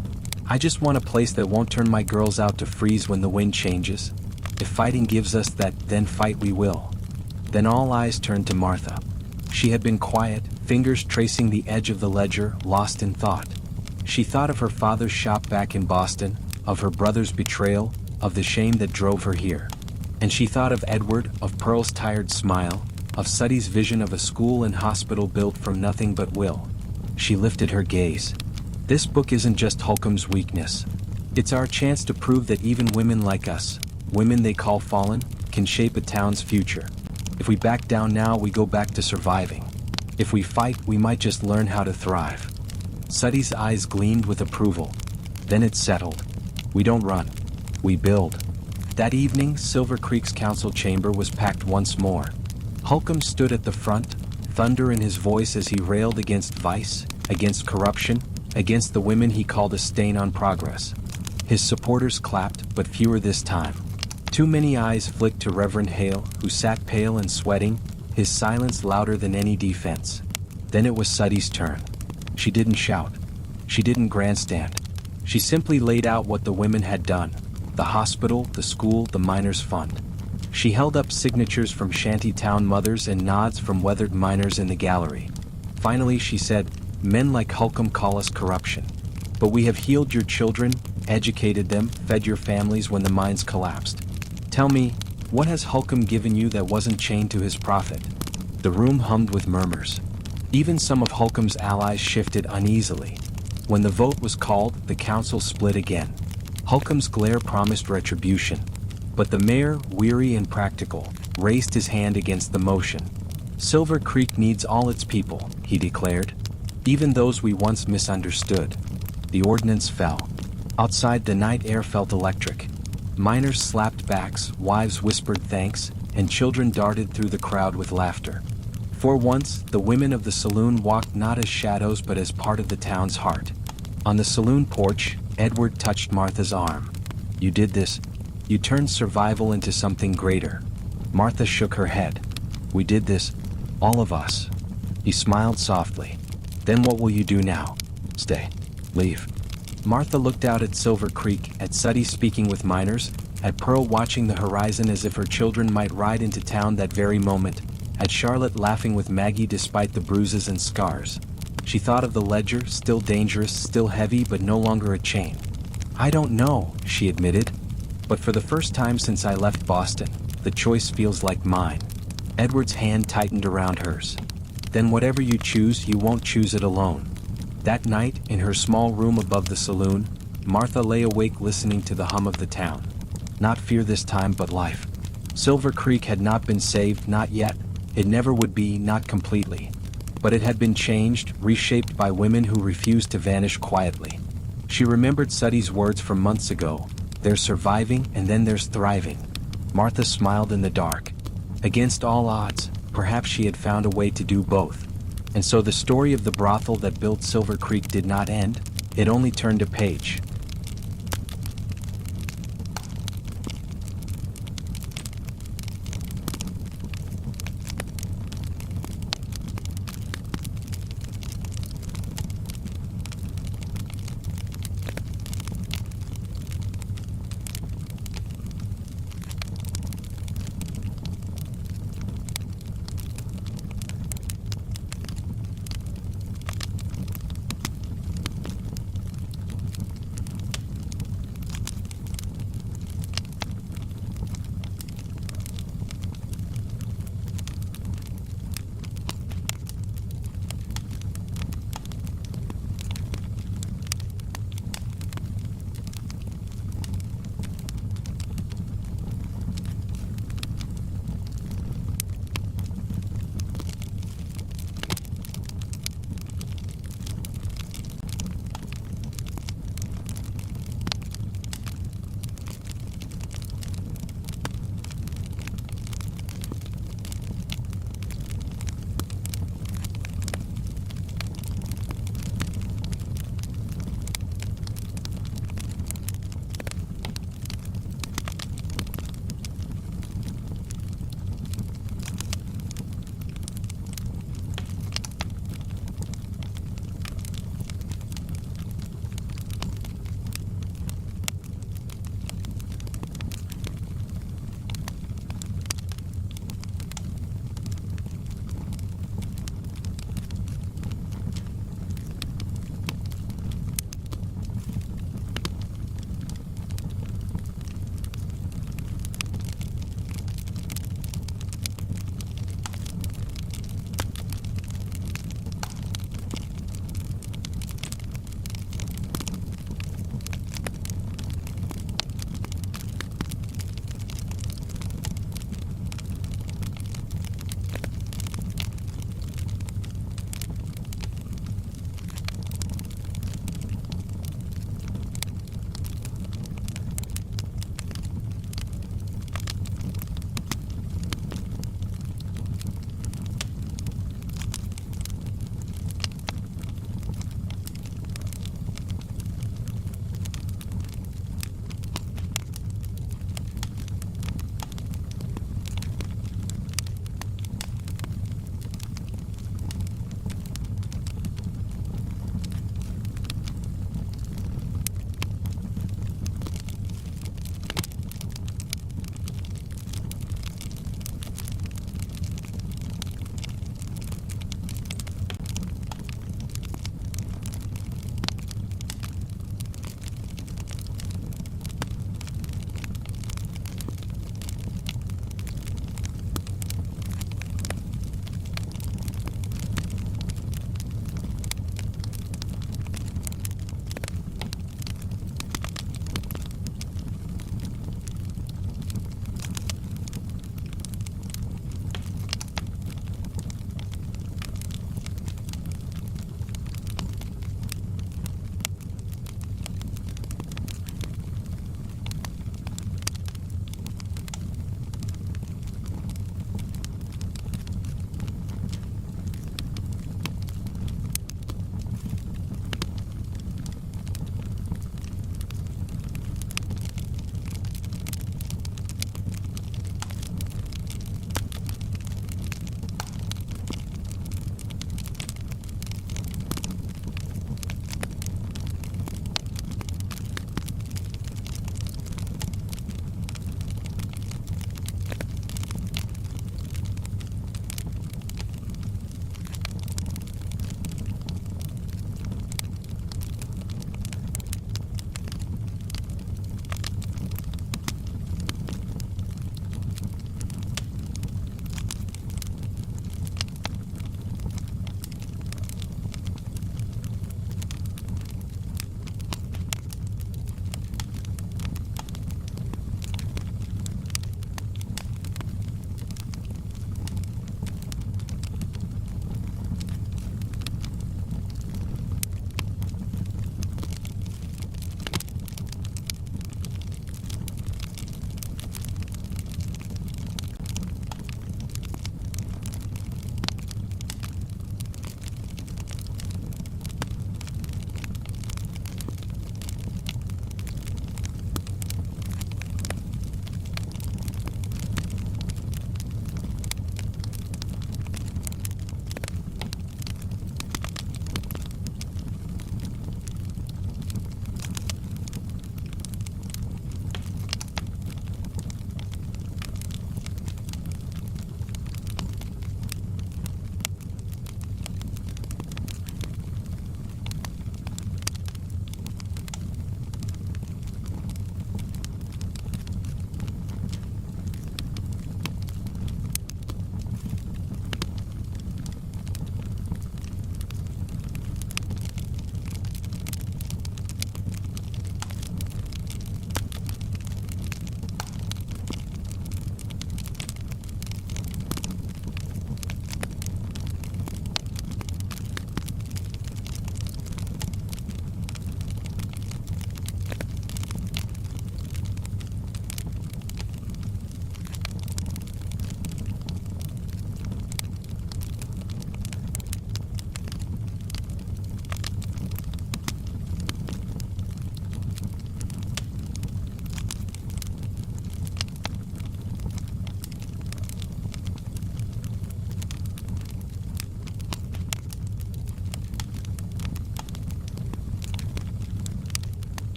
I just want a place that won't turn my girls out to freeze when the wind changes. If fighting gives us that, then fight we will." Then all eyes turned to Martha. She had been quiet, fingers tracing the edge of the ledger, lost in thought. She thought of her father's shop back in Boston, of her brother's betrayal, of the shame that drove her here. And she thought of Edward, of Pearl's tired smile, of Suddy's vision of a school and hospital built from nothing but will. She lifted her gaze. This book isn't just Holcomb's weakness. It's our chance to prove that even women like us, women they call fallen, can shape a town's future. If we back down now, we go back to surviving. If we fight, we might just learn how to thrive. Suddy's eyes gleamed with approval. Then it settled. We don't run. We build. That evening, Silver Creek's council chamber was packed once more. Holcomb stood at the front, thunder in his voice as he railed against vice, against corruption, against the women he called a stain on progress. His supporters clapped, but fewer this time. Too many eyes flicked to Reverend Hale, who sat pale and sweating, his silence louder than any defense. Then it was Suddy's turn. She didn't shout. She didn't grandstand. She simply laid out what the women had done: the hospital, the school, the miners' fund. She held up signatures from shantytown mothers and nods from weathered miners in the gallery. Finally she said, "Men like Holcomb call us corruption. But we have healed your children, educated them, fed your families when the mines collapsed. Tell me, what has Holcomb given you that wasn't chained to his profit?" The room hummed with murmurs. Even some of Holcomb's allies shifted uneasily. When the vote was called, the council split again. Holcomb's glare promised retribution. But the mayor, weary and practical, raised his hand against the motion. "Silver Creek needs all its people," he declared. "Even those we once misunderstood." The ordinance fell. Outside, the night air felt electric. Miners slapped backs, wives whispered thanks, and children darted through the crowd with laughter. For once, the women of the saloon walked not as shadows but as part of the town's heart. On the saloon porch, Edward touched Martha's arm. "You did this. You turned survival into something greater." Martha shook her head. "We did this, all of us." He smiled softly. "Then what will you do now? Stay? Leave?" Martha looked out at Silver Creek, at Suddy speaking with miners, at Pearl watching the horizon as if her children might ride into town that very moment, at Charlotte laughing with Maggie despite the bruises and scars. She thought of the ledger, still dangerous, still heavy, but no longer a chain. "I don't know," she admitted. "But for the first time since I left Boston, the choice feels like mine." Edward's hand tightened around hers. "Then whatever you choose, you won't choose it alone." That night, in her small room above the saloon, Martha lay awake listening to the hum of the town. Not fear this time, but life. Silver Creek had not been saved, not yet. It never would be, not completely. But it had been changed, reshaped by women who refused to vanish quietly. She remembered Suddy's words from months ago: "There's surviving, and then there's thriving." Martha smiled in the dark. Against all odds, perhaps she had found a way to do both. And so the story of the brothel that built Silver Creek did not end, it only turned a page.